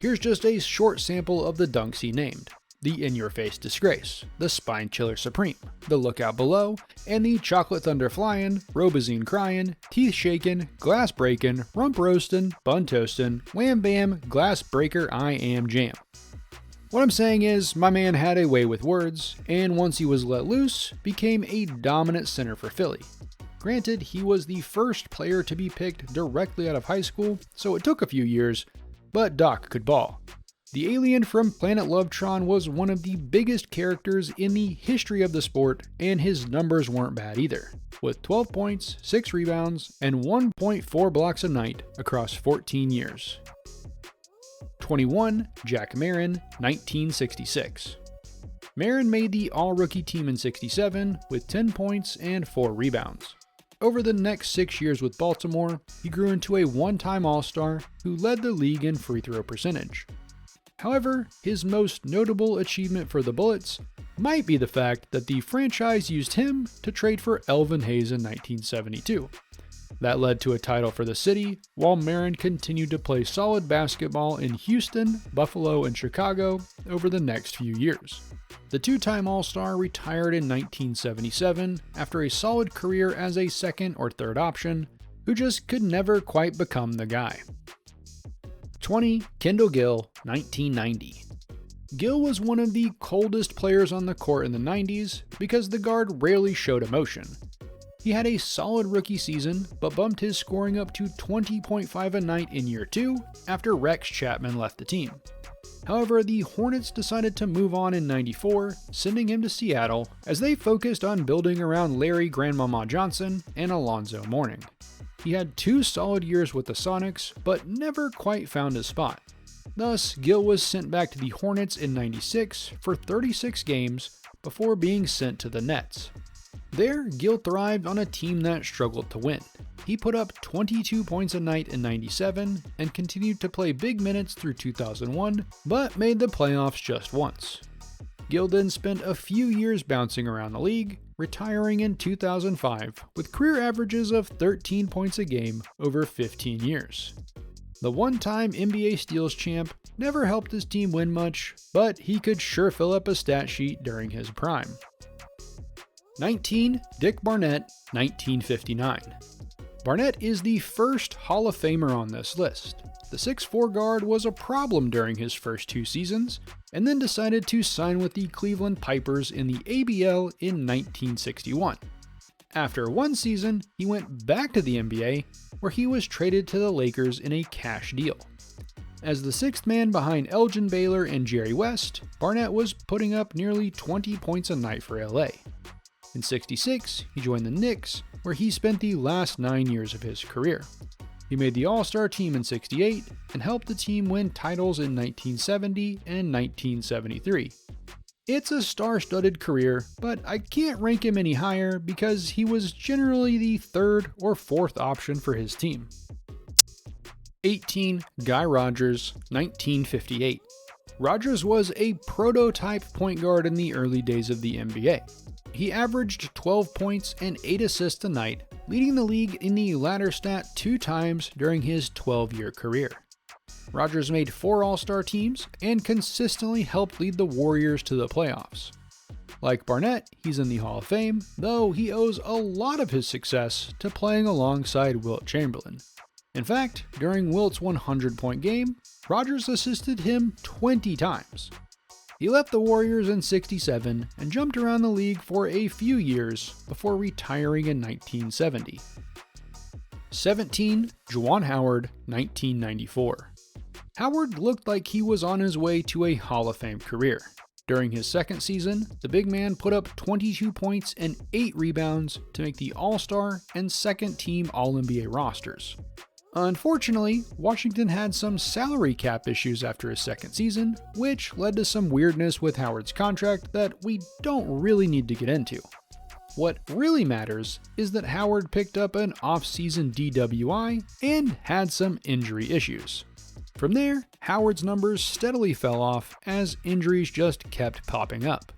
Here's just a short sample of the dunks he named: the In-Your-Face Disgrace, the Spine Chiller Supreme, the Lookout Below, and the Chocolate Thunder Flyin', Robazine Cryin', Teeth Shakin', Glass Breakin', Rump Roastin', Bun Toastin', Wham Bam, Glass Breaker I Am Jam. What I'm saying is, my man had a way with words, and once he was let loose, became a dominant center for Philly. Granted, he was the first player to be picked directly out of high school, so it took a few years, but Doc could ball. The alien from Planet Lovetron was one of the biggest characters in the history of the sport, and his numbers weren't bad either, with 12 points, 6 rebounds, and 1.4 blocks a night across 14 years. 21. Jack Marin, 1966. Marin made the All-Rookie team in 67 with 10 points and 4 rebounds. Over the next 6 years with Baltimore, he grew into a one-time All-Star who led the league in free throw percentage. However, his most notable achievement for the Bullets might be the fact that the franchise used him to trade for Elvin Hayes in 1972. That led to a title for the city, while Marin continued to play solid basketball in Houston, Buffalo, and Chicago over the next few years. The two-time All-Star retired in 1977 after a solid career as a second or third option, who just could never quite become the guy. 20. Kendall Gill, 1990. Gill was one of the coldest players on the court in the 90s because the guard rarely showed emotion. He had a solid rookie season, but bumped his scoring up to 20.5 a night in year 2 after Rex Chapman left the team. However, the Hornets decided to move on in 94, sending him to Seattle as they focused on building around Larry Grandmama Johnson and Alonzo Mourning. He had 2 solid years with the Sonics, but never quite found his spot. Thus, Gill was sent back to the Hornets in 96 for 36 games before being sent to the Nets. There, Gill thrived on a team that struggled to win. He put up 22 points a night in 97 and continued to play big minutes through 2001, but made the playoffs just once. Gill then spent a few years bouncing around the league, retiring in 2005 with career averages of 13 points a game over 15 years. The one-time NBA Steals champ never helped his team win much, but he could sure fill up a stat sheet during his prime. 19. Dick Barnett, 1959. Barnett is the first Hall of Famer on this list. The 6'4" guard was a problem during his first 2 seasons, and then decided to sign with the Cleveland Pipers in the ABL in 1961. After 1 season, he went back to the NBA, where he was traded to the Lakers in a cash deal. As the 6th man behind Elgin Baylor and Jerry West, Barnett was putting up nearly 20 points a night for LA. In 66, he joined the Knicks, where he spent the last 9 years of his career. He made the All-Star team in 68 and helped the team win titles in 1970 and 1973. It's a star-studded career, but I can't rank him any higher because he was generally the 3rd or 4th option for his team. 18. Guy Rodgers, 1958. Rodgers was a prototype point guard in the early days of the NBA. He averaged 12 points and 8 assists a night, leading the league in the latter stat 2 times during his 12-year career. Rodgers made 4 All-Star teams and consistently helped lead the Warriors to the playoffs. Like Barnett, he's in the Hall of Fame, though he owes a lot of his success to playing alongside Wilt Chamberlain. In fact, during Wilt's 100-point game, Rodgers assisted him 20 times. He left the Warriors in 67 and jumped around the league for a few years before retiring in 1970. 17. Juwan Howard, 1994. Howard looked like he was on his way to a Hall of Fame career. During his second season, the big man put up 22 points and 8 rebounds to make the All-Star and second-team All-NBA rosters. Unfortunately, Washington had some salary cap issues after his second season, which led to some weirdness with Howard's contract that we don't really need to get into. What really matters is that Howard picked up an off-season DWI and had some injury issues. From there, Howard's numbers steadily fell off as injuries just kept popping up.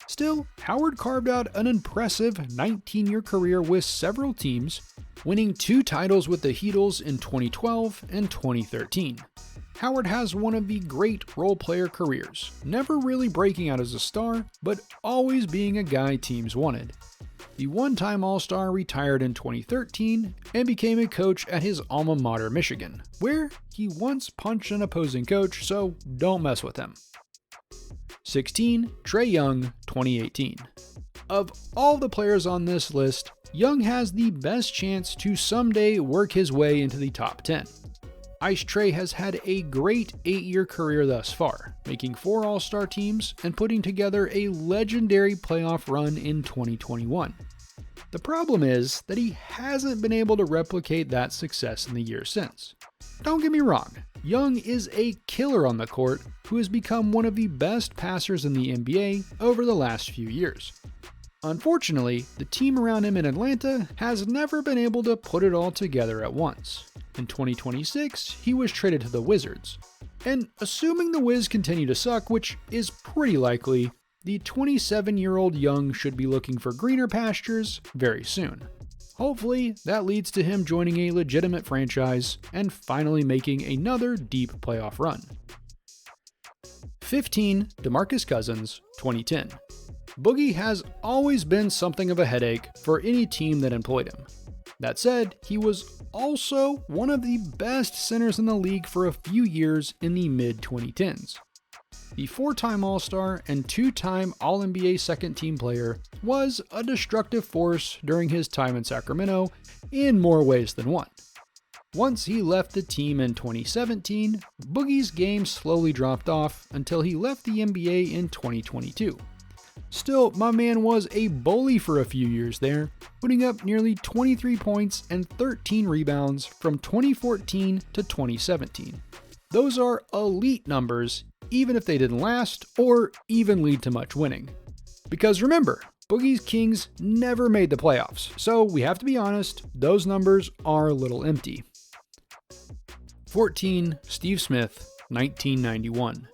Still, Howard carved out an impressive 19-year career with several teams, winning 2 titles with the Heatles in 2012 and 2013. Howard has one of the great role player careers, never really breaking out as a star, but always being a guy teams wanted. The one-time All-Star retired in 2013 and became a coach at his alma mater, Michigan, where he once punched an opposing coach, so don't mess with him. 16. Trae Young, 2018. Of all the players on this list, Young has the best chance to someday work his way into the top 10. Ice Trae has had a great 8-year career thus far, making 4 All-Star teams and putting together a legendary playoff run in 2021. The problem is that he hasn't been able to replicate that success in the years since. Don't get me wrong, Young is a killer on the court who has become one of the best passers in the NBA over the last few years. Unfortunately, the team around him in Atlanta has never been able to put it all together at once. In 2026, he was traded to the Wizards. And assuming the Wiz continue to suck, which is pretty likely, the 27-year-old Young should be looking for greener pastures very soon. Hopefully, that leads to him joining a legitimate franchise and finally making another deep playoff run. 15. DeMarcus Cousins, 2010. Boogie has always been something of a headache for any team that employed him. That said, he was also one of the best centers in the league for a few years in the mid-2010s. The 4-time All-Star and 2-time All-NBA second-team player was a destructive force during his time in Sacramento in more ways than one. Once he left the team in 2017, Boogie's game slowly dropped off until he left the NBA in 2022. Still, my man was a bully for a few years there, putting up nearly 23 points and 13 rebounds from 2014 to 2017. Those are elite numbers, even if they didn't last or even lead to much winning. Because remember, Boogie's Kings never made the playoffs, so we have to be honest, those numbers are a little empty. 14. Steve Smith, 1991.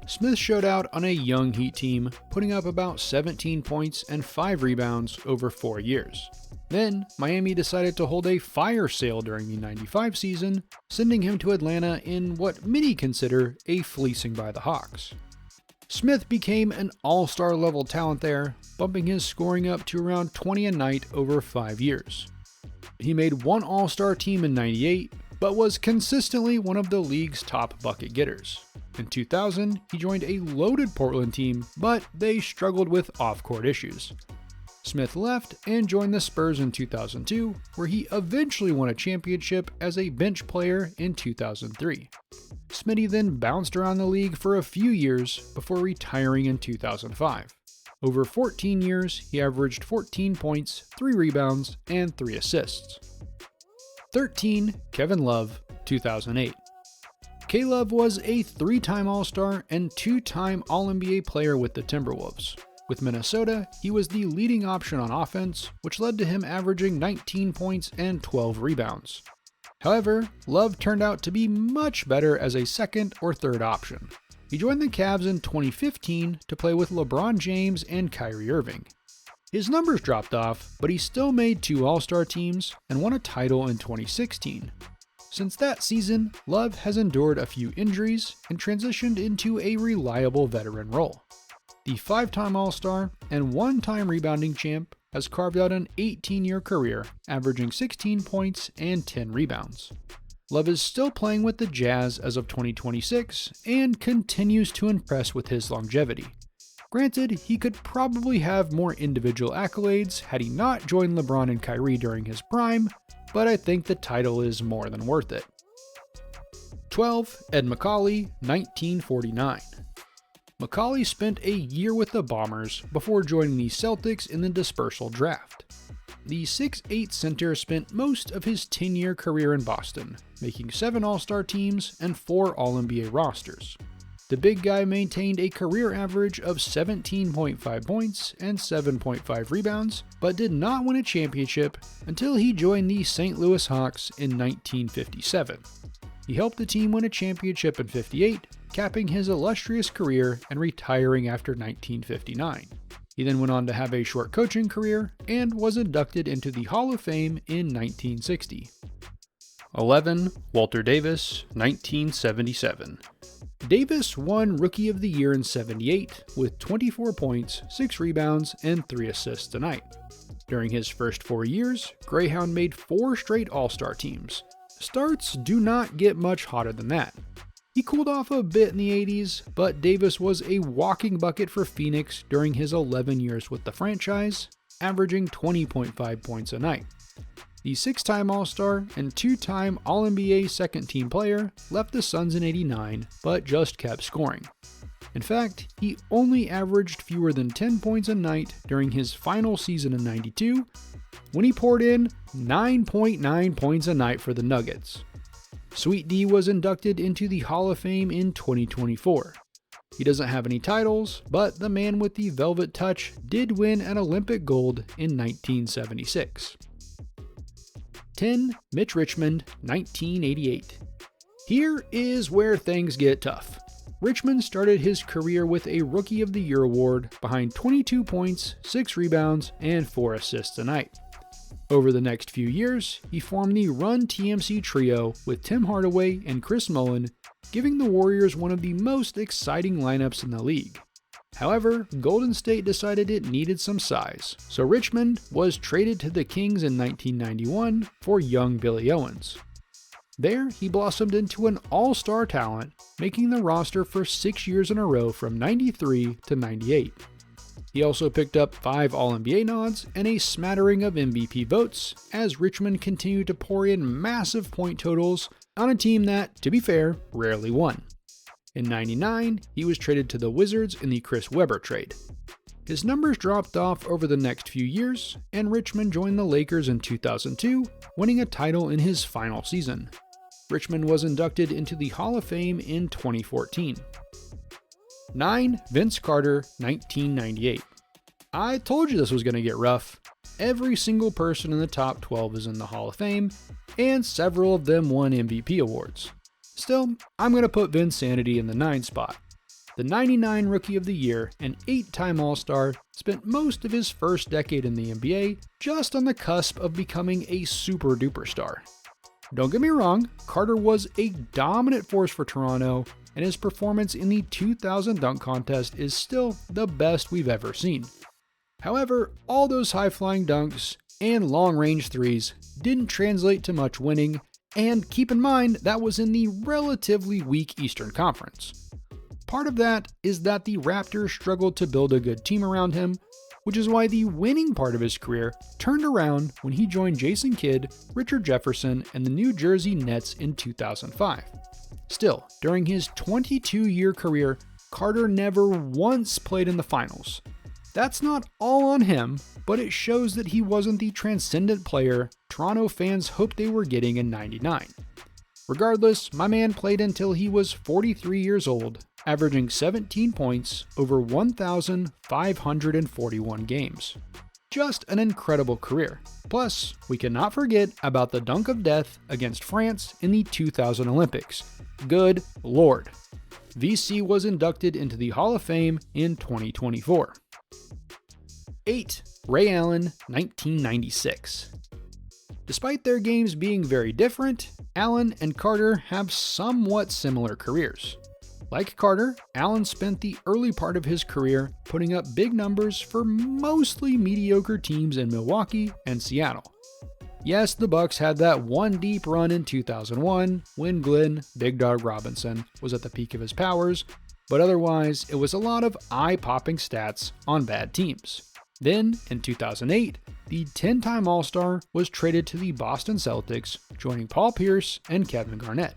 Smith showed out on a young Heat team, putting up about 17 points and 5 rebounds over 4 years. Then, Miami decided to hold a fire sale during the 95 season, sending him to Atlanta in what many consider a fleecing by the Hawks. Smith became an all-star level talent there, bumping his scoring up to around 20 a night over 5 years. He made one all-star team in 98, but was consistently one of the league's top bucket getters. In 2000, he joined a loaded Portland team, but they struggled with off-court issues. Smith left and joined the Spurs in 2002, where he eventually won a championship as a bench player in 2003. Smitty then bounced around the league for a few years before retiring in 2005. Over 14 years, he averaged 14 points, 3 rebounds, and 3 assists. 13. Kevin Love, 2008. K-Love was a 3-time All-Star and 2-time All-NBA player with the Timberwolves. With Minnesota, he was the leading option on offense, which led to him averaging 19 points and 12 rebounds. However, Love turned out to be much better as a second or third option. He joined the Cavs in 2015 to play with LeBron James and Kyrie Irving. His numbers dropped off, but he still made 2 All-Star teams and won a title in 2016. Since that season, Love has endured a few injuries and transitioned into a reliable veteran role. The 5-time All-Star and 1-time rebounding champ has carved out an 18-year career, averaging 16 points and 10 rebounds. Love is still playing with the Jazz as of 2026 and continues to impress with his longevity. Granted, he could probably have more individual accolades had he not joined LeBron and Kyrie during his prime, but I think the title is more than worth it. 12. Ed Macauley, 1949. Macauley spent a year with the Bombers before joining the Celtics in the dispersal draft. The 6'8" center spent most of his 10-year career in Boston, making 7 All-Star teams and 4 All-NBA rosters. The big guy maintained a career average of 17.5 points and 7.5 rebounds, but did not win a championship until he joined the St. Louis Hawks in 1957. He helped the team win a championship in '58, capping his illustrious career and retiring after 1959. He then went on to have a short coaching career and was inducted into the Hall of Fame in 1960. 11. Walter Davis, 1977. Davis won Rookie of the Year in '78 with 24 points, 6 rebounds, and 3 assists a night. During his first 4 years, Greyhound made 4 straight All-Star teams. Starts do not get much hotter than that. He cooled off a bit in the 80s, but Davis was a walking bucket for Phoenix during his 11 years with the franchise, averaging 20.5 points a night. The 6-time All-Star and 2-time All-NBA second-team player left the Suns in '89, but just kept scoring. In fact, he only averaged fewer than 10 points a night during his final season in '92, when he poured in 9.9 points a night for the Nuggets. Sweet D was inducted into the Hall of Fame in 2024. He doesn't have any titles, but the man with the velvet touch did win an Olympic gold in 1976. 10. Mitch Richmond, 1988. Here is where things get tough. Richmond started his career with a Rookie of the Year award behind 22 points, 6 rebounds, and 4 assists a night. Over the next few years, he formed the Run TMC trio with Tim Hardaway and Chris Mullin, giving the Warriors one of the most exciting lineups in the league. However, Golden State decided it needed some size, so Richmond was traded to the Kings in 1991 for young Billy Owens. There, he blossomed into an all-star talent, making the roster for 6 years in a row from 93 to 98. He also picked up 5 All-NBA nods and a smattering of MVP votes as Richmond continued to pour in massive point totals on a team that, to be fair, rarely won. In '99, he was traded to the Wizards in the Chris Webber trade. His numbers dropped off over the next few years, and Richmond joined the Lakers in 2002, winning a title in his final season. Richmond was inducted into the Hall of Fame in 2014. 9. Vince Carter, 1998. I told you this was going to get rough. Every single person in the top 12 is in the Hall of Fame, and several of them won MVP awards. Still, I'm going to put Vinsanity in the 9 spot. The 99 Rookie of the Year and 8-time All-Star spent most of his first decade in the NBA just on the cusp of becoming a super-duper star. Don't get me wrong, Carter was a dominant force for Toronto, and his performance in the 2000 dunk contest is still the best we've ever seen. However, all those high-flying dunks and long-range threes didn't translate to much winning, and keep in mind that was in the relatively weak Eastern Conference. Part of that is that the Raptors struggled to build a good team around him, which is why the winning part of his career turned around when he joined Jason Kidd, Richard Jefferson, and the New Jersey Nets in 2005. Still, during his 22-year career, Carter never once played in the finals. That's not all on him, but it shows that he wasn't the transcendent player Toronto fans hoped they were getting in '99. Regardless, my man played until he was 43 years old, averaging 17 points over 1,541 games. Just an incredible career. Plus, we cannot forget about the dunk of death against France in the 2000 Olympics. Good Lord. VC was inducted into the Hall of Fame in 2024. 8. Ray Allen, 1996. Despite their games being very different, Allen and Carter have somewhat similar careers. Like Carter, Allen spent the early part of his career putting up big numbers for mostly mediocre teams in Milwaukee and Seattle. Yes, the Bucks had that one deep run in 2001 when Glenn Big Dog Robinson was at the peak of his powers, but otherwise it was a lot of eye-popping stats on bad teams. Then, in 2008, the 10-time All-Star was traded to the Boston Celtics, joining Paul Pierce and Kevin Garnett.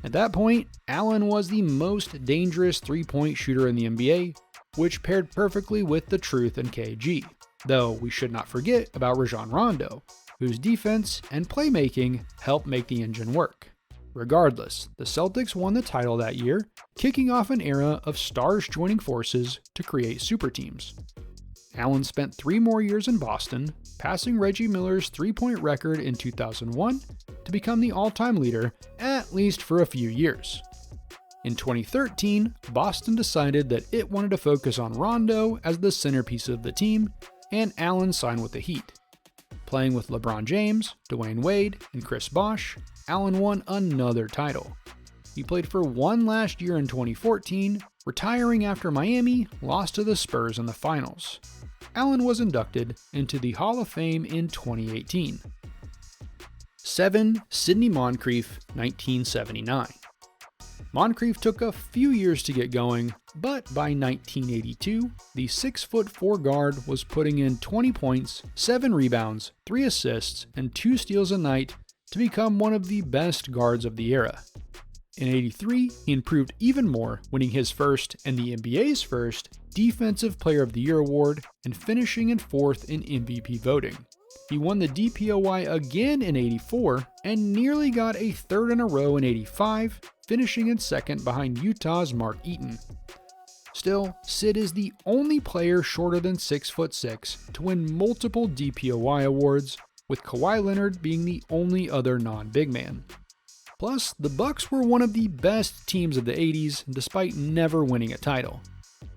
At that point, Allen was the most dangerous three-point shooter in the NBA, which paired perfectly with the Truth and KG. Though we should not forget about Rajon Rondo, whose defense and playmaking helped make the engine work. Regardless, the Celtics won the title that year, kicking off an era of stars joining forces to create super teams. Allen spent 3 more years in Boston, passing Reggie Miller's three-point record in 2001 to become the all-time leader, at least for a few years. In 2013, Boston decided that it wanted to focus on Rondo as the centerpiece of the team, and Allen signed with the Heat. Playing with LeBron James, Dwyane Wade, and Chris Bosh, Allen won another title. He played for one last year in 2014, retiring after Miami lost to the Spurs in the finals. Allen was inducted into the Hall of Fame in 2018. 7. Sidney Moncrief, 1979. Moncrief took a few years to get going, but by 1982, the 6'4" guard was putting in 20 points, 7 rebounds, 3 assists, and 2 steals a night to become one of the best guards of the era. In '83, he improved even more, winning his first and the NBA's first Defensive Player of the Year award and finishing in 4th in MVP voting. He won the DPOY again in '84 and nearly got a 3rd in a row in '85, finishing in 2nd behind Utah's Mark Eaton. Still, Sid is the only player shorter than 6'6" to win multiple DPOY awards, with Kawhi Leonard being the only other non-big man. Plus, the Bucks were one of the best teams of the 80s despite never winning a title.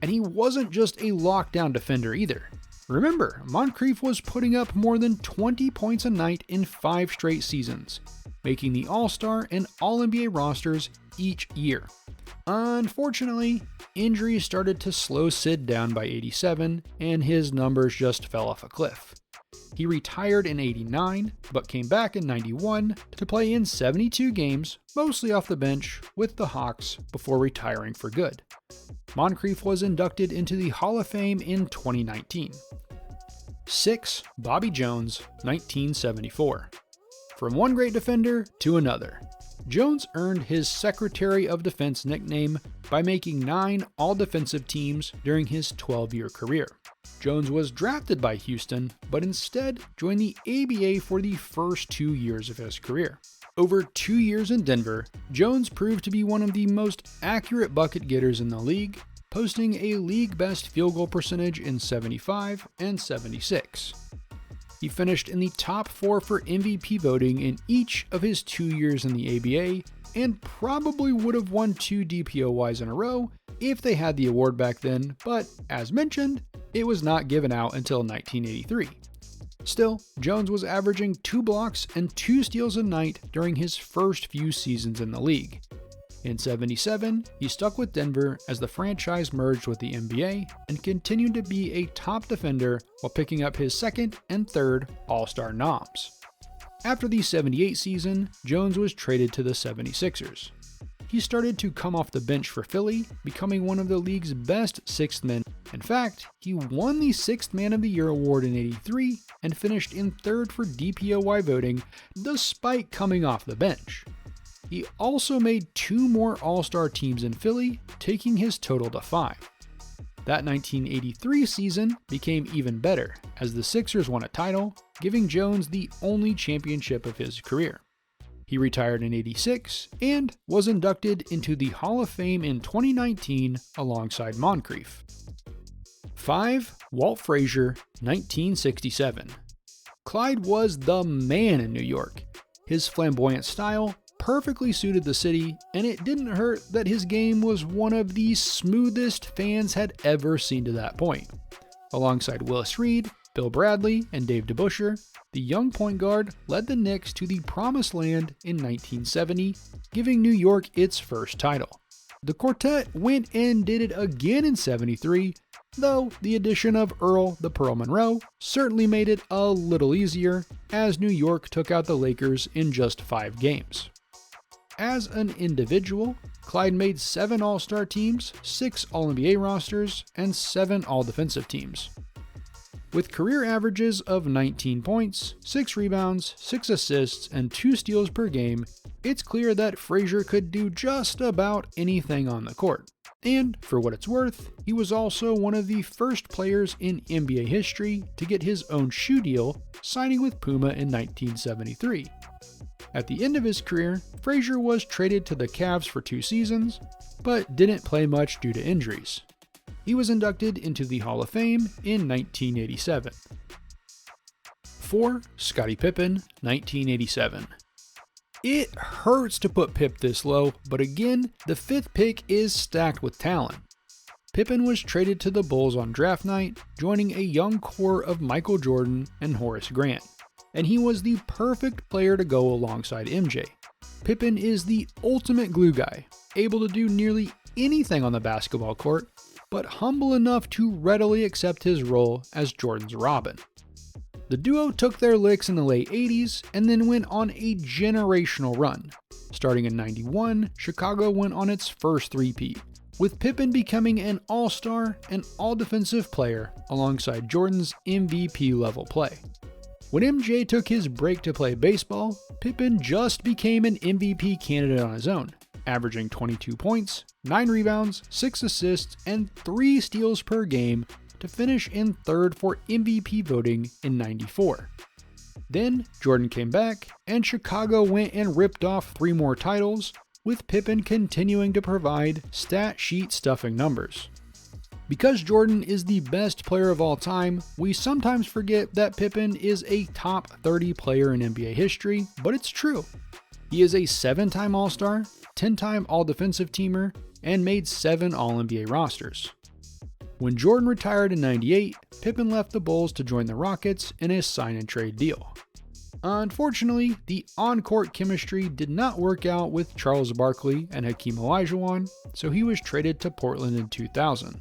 And he wasn't just a lockdown defender either. Remember, Moncrief was putting up more than 20 points a night in 5 straight seasons, making the All-Star and All-NBA rosters each year. Unfortunately, injuries started to slow Sid down by 87, and his numbers just fell off a cliff. He retired in 89, but came back in 91 to play in 72 games, mostly off the bench, with the Hawks before retiring for good. Moncrief was inducted into the Hall of Fame in 2019. 6. Bobby Jones, 1974. From one great defender to another, Jones earned his Secretary of Defense nickname by making 9 all-defensive teams during his 12-year career. Jones was drafted by Houston, but instead joined the ABA for the first 2 years of his career. Over 2 years in Denver, Jones proved to be one of the most accurate bucket getters in the league, posting a league-best field goal percentage in 75 and 76. He finished in the top 4 for MVP voting in each of his 2 years in the ABA, and probably would have won 2 DPOYs in a row if they had the award back then, but as mentioned, it was not given out until 1983. Still, Jones was averaging 2 blocks and 2 steals a night during his first few seasons in the league. In 77, he stuck with Denver as the franchise merged with the NBA and continued to be a top defender while picking up his 2nd and 3rd All-Star noms. After the 78 season, Jones was traded to the 76ers. He started to come off the bench for Philly, becoming one of the league's best 6th men. In fact, he won the 6th Man of the Year award in 83 and finished in 3rd for DPOY voting despite coming off the bench. He also made 2 more All-Star teams in Philly, taking his total to 5. That 1983 season became even better as the Sixers won a title, giving Jones the only championship of his career. He retired in 86 and was inducted into the Hall of Fame in 2019 alongside Moncrief. 5. Walt Frazier, 1967. Clyde was the man in New York. His flamboyant style perfectly suited the city, and it didn't hurt that his game was one of the smoothest fans had ever seen to that point. Alongside Willis Reed, Bill Bradley, and Dave DeBusschere, the young point guard led the Knicks to the Promised Land in 1970, giving New York its first title. The quartet went and did it again in 73, though the addition of Earl the Pearl Monroe certainly made it a little easier, as New York took out the Lakers in just 5 games. As an individual, Clyde made 7 All-Star teams, 6 All-NBA rosters, and 7 All-Defensive teams. With career averages of 19 points, 6 rebounds, 6 assists, and 2 steals per game, it's clear that Frazier could do just about anything on the court. And, for what it's worth, he was also one of the first players in NBA history to get his own shoe deal, signing with Puma in 1973. At the end of his career, Frazier was traded to the Cavs for 2 seasons, but didn't play much due to injuries. He was inducted into the Hall of Fame in 1987. 4. Scottie Pippen, 1987. It hurts to put Pip this low, but again, the 5th pick is stacked with talent. Pippen was traded to the Bulls on draft night, joining a young core of Michael Jordan and Horace Grant, and he was the perfect player to go alongside MJ. Pippen is the ultimate glue guy, able to do nearly anything on the basketball court, but humble enough to readily accept his role as Jordan's Robin. The duo took their licks in the late 80s and then went on a generational run. Starting in 91, Chicago went on its first three-peat, with Pippen becoming an all-star and all-defensive player alongside Jordan's MVP-level play. When MJ took his break to play baseball, Pippen just became an MVP candidate on his own, averaging 22 points, 9 rebounds, 6 assists, and 3 steals per game to finish in 3rd for MVP voting in 94. Then, Jordan came back, and Chicago went and ripped off 3 more titles, with Pippen continuing to provide stat sheet stuffing numbers. Because Jordan is the best player of all time, we sometimes forget that Pippen is a top 30 player in NBA history, but it's true. He is a 7-time All-Star, 10-time All-Defensive Teamer, and made 7 All-NBA rosters. When Jordan retired in '98, Pippen left the Bulls to join the Rockets in a sign-and-trade deal. Unfortunately, the on-court chemistry did not work out with Charles Barkley and Hakeem Olajuwon, so he was traded to Portland in 2000.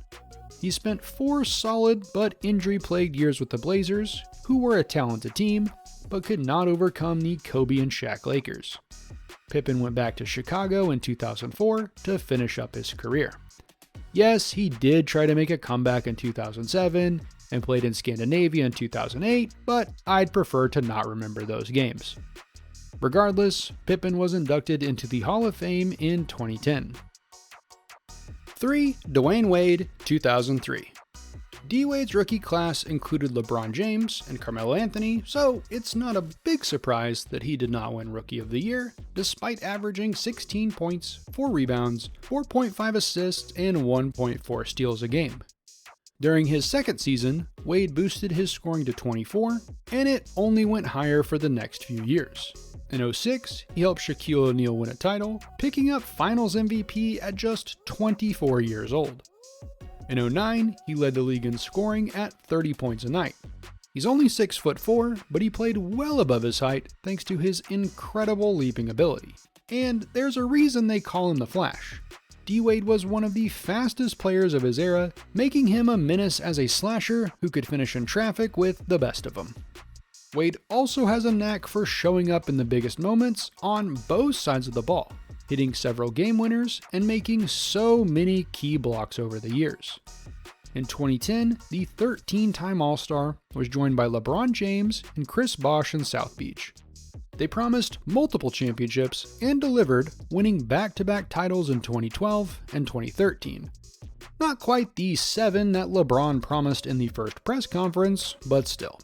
He spent 4 solid but injury-plagued years with the Blazers, who were a talented team, but could not overcome the Kobe and Shaq Lakers. Pippen went back to Chicago in 2004 to finish up his career. Yes, he did try to make a comeback in 2007 and played in Scandinavia in 2008, but I'd prefer to not remember those games. Regardless, Pippen was inducted into the Hall of Fame in 2010. 3. Dwyane Wade, 2003. D-Wade's rookie class included LeBron James and Carmelo Anthony, so it's not a big surprise that he did not win Rookie of the Year, despite averaging 16 points, 4 rebounds, 4.5 assists, and 1.4 steals a game. During his second season, Wade boosted his scoring to 24, and it only went higher for the next few years. In 2006, he helped Shaquille O'Neal win a title, picking up Finals MVP at just 24 years old. In 2009, he led the league in scoring at 30 points a night. He's only 6'4", but he played well above his height thanks to his incredible leaping ability. And there's a reason they call him the Flash. D-Wade was one of the fastest players of his era, making him a menace as a slasher who could finish in traffic with the best of them. Wade also has a knack for showing up in the biggest moments on both sides of the ball, hitting several game winners and making so many key blocks over the years. In 2010, the 13-time All-Star was joined by LeBron James and Chris Bosh in South Beach. They promised multiple championships and delivered, winning back-to-back titles in 2012 and 2013. Not quite the 7 that LeBron promised in the first press conference, but still.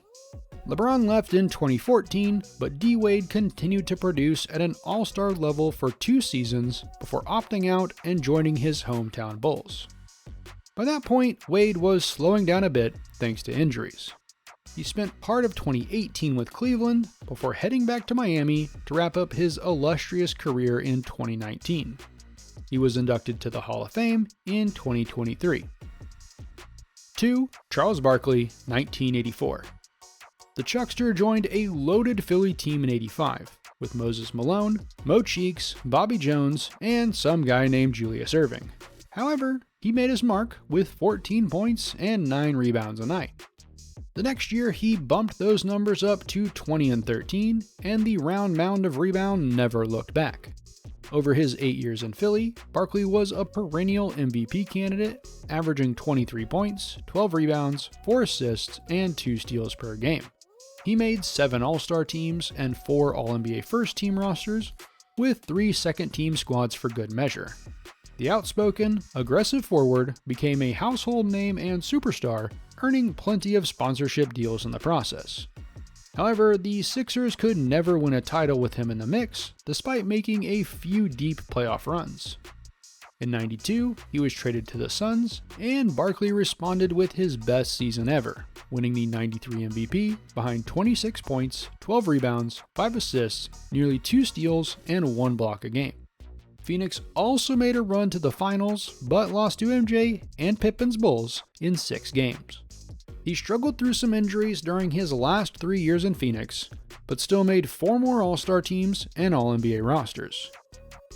LeBron left in 2014, but D-Wade continued to produce at an all-star level for 2 seasons before opting out and joining his hometown Bulls. By that point, Wade was slowing down a bit thanks to injuries. He spent part of 2018 with Cleveland before heading back to Miami to wrap up his illustrious career in 2019. He was inducted to the Hall of Fame in 2023. 2. Charles Barkley, 1984. The Chuckster joined a loaded Philly team in '85, with Moses Malone, Mo Cheeks, Bobby Jones, and some guy named Julius Erving. However, he made his mark with 14 points and 9 rebounds a night. The next year, he bumped those numbers up to 20 and 13, and the round mound of rebound never looked back. Over his 8 years in Philly, Barkley was a perennial MVP candidate, averaging 23 points, 12 rebounds, 4 assists, and 2 steals per game. He made 7 All-Star teams and 4 All-NBA first-team rosters, with 3 second-team squads for good measure. The outspoken, aggressive forward became a household name and superstar, earning plenty of sponsorship deals in the process. However, the Sixers could never win a title with him in the mix, despite making a few deep playoff runs. In '92, he was traded to the Suns, and Barkley responded with his best season ever, winning the '93 MVP behind 26 points, 12 rebounds, 5 assists, nearly 2 steals, and 1 block a game. Phoenix also made a run to the finals, but lost to MJ and Pippen's Bulls in 6 games. He struggled through some injuries during his last 3 years in Phoenix, but still made 4 more All-Star teams and All-NBA rosters.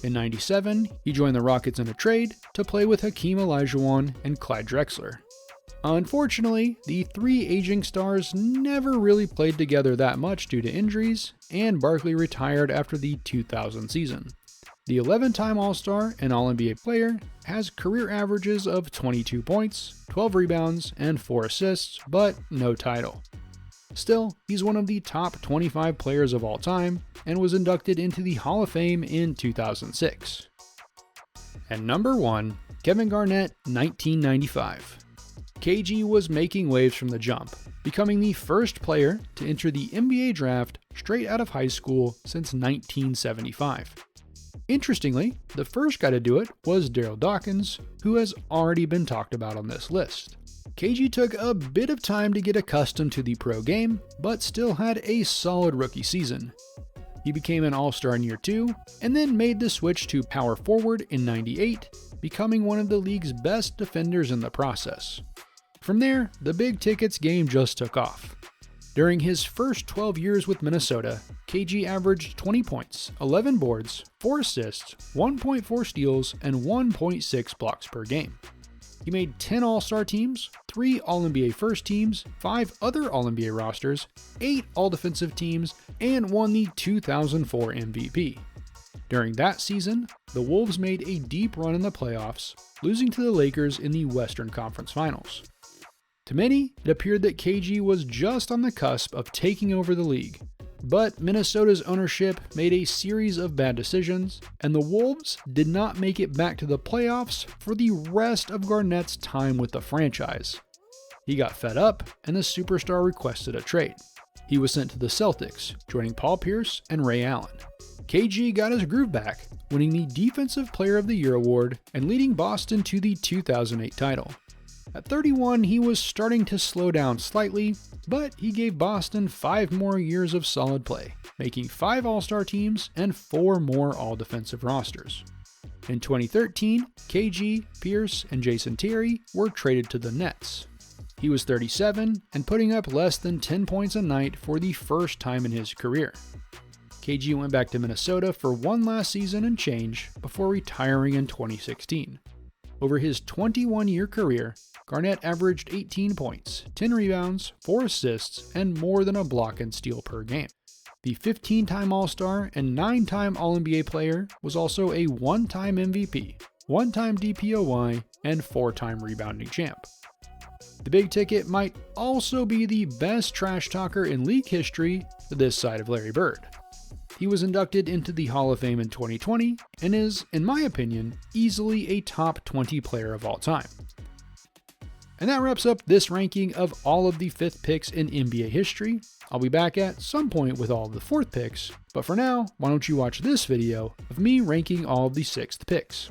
In '97, he joined the Rockets in a trade to play with Hakeem Olajuwon and Clyde Drexler. Unfortunately, the 3 aging stars never really played together that much due to injuries, and Barkley retired after the 2000 season. The 11-time All-Star and All-NBA player has career averages of 22 points, 12 rebounds, and 4 assists, but no title. Still, he's one of the top 25 players of all time and was inducted into the Hall of Fame in 2006. And number 1, Kevin Garnett, 1995. KG was making waves from the jump, becoming the first player to enter the NBA draft straight out of high school since 1975. Interestingly, the first guy to do it was Darryl Dawkins, who has already been talked about on this list. KG took a bit of time to get accustomed to the pro game, but still had a solid rookie season. He became an All-Star in year 2, and then made the switch to power forward in '98, becoming one of the league's best defenders in the process. From there, the big tickets game just took off. During his first 12 years with Minnesota, KG averaged 20 points, 11 boards, 4 assists, 1.4 steals, and 1.6 blocks per game. He made 10 All-Star teams, 3 All-NBA first teams, 5 other All-NBA rosters, 8 All-Defensive teams, and won the 2004 MVP. During that season, the Wolves made a deep run in the playoffs, losing to the Lakers in the Western Conference Finals. To many, it appeared that KG was just on the cusp of taking over the league, but Minnesota's ownership made a series of bad decisions, and the Wolves did not make it back to the playoffs for the rest of Garnett's time with the franchise. He got fed up, and the superstar requested a trade. He was sent to the Celtics, joining Paul Pierce and Ray Allen. KG got his groove back, winning the Defensive Player of the Year award and leading Boston to the 2008 title. At 31, he was starting to slow down slightly, but he gave Boston 5 more years of solid play, making 5 All-Star teams and 4 more All-Defensive rosters. In 2013, KG, Pierce, and Jason Terry were traded to the Nets. He was 37 and putting up less than 10 points a night for the first time in his career. KG went back to Minnesota for one last season and change before retiring in 2016. Over his 21-year career, Garnett averaged 18 points, 10 rebounds, 4 assists, and more than a block and steal per game. The 15-time All-Star and 9-time All-NBA player was also a 1-time MVP, 1-time DPOY, and 4-time rebounding champ. The big ticket might also be the best trash talker in league history this side of Larry Bird. He was inducted into the Hall of Fame in 2020 and is, in my opinion, easily a top 20 player of all time. And that wraps up this ranking of all of the 5th picks in NBA history. I'll be back at some point with all of the 4th picks, but for now, why don't you watch this video of me ranking all of the 6th picks.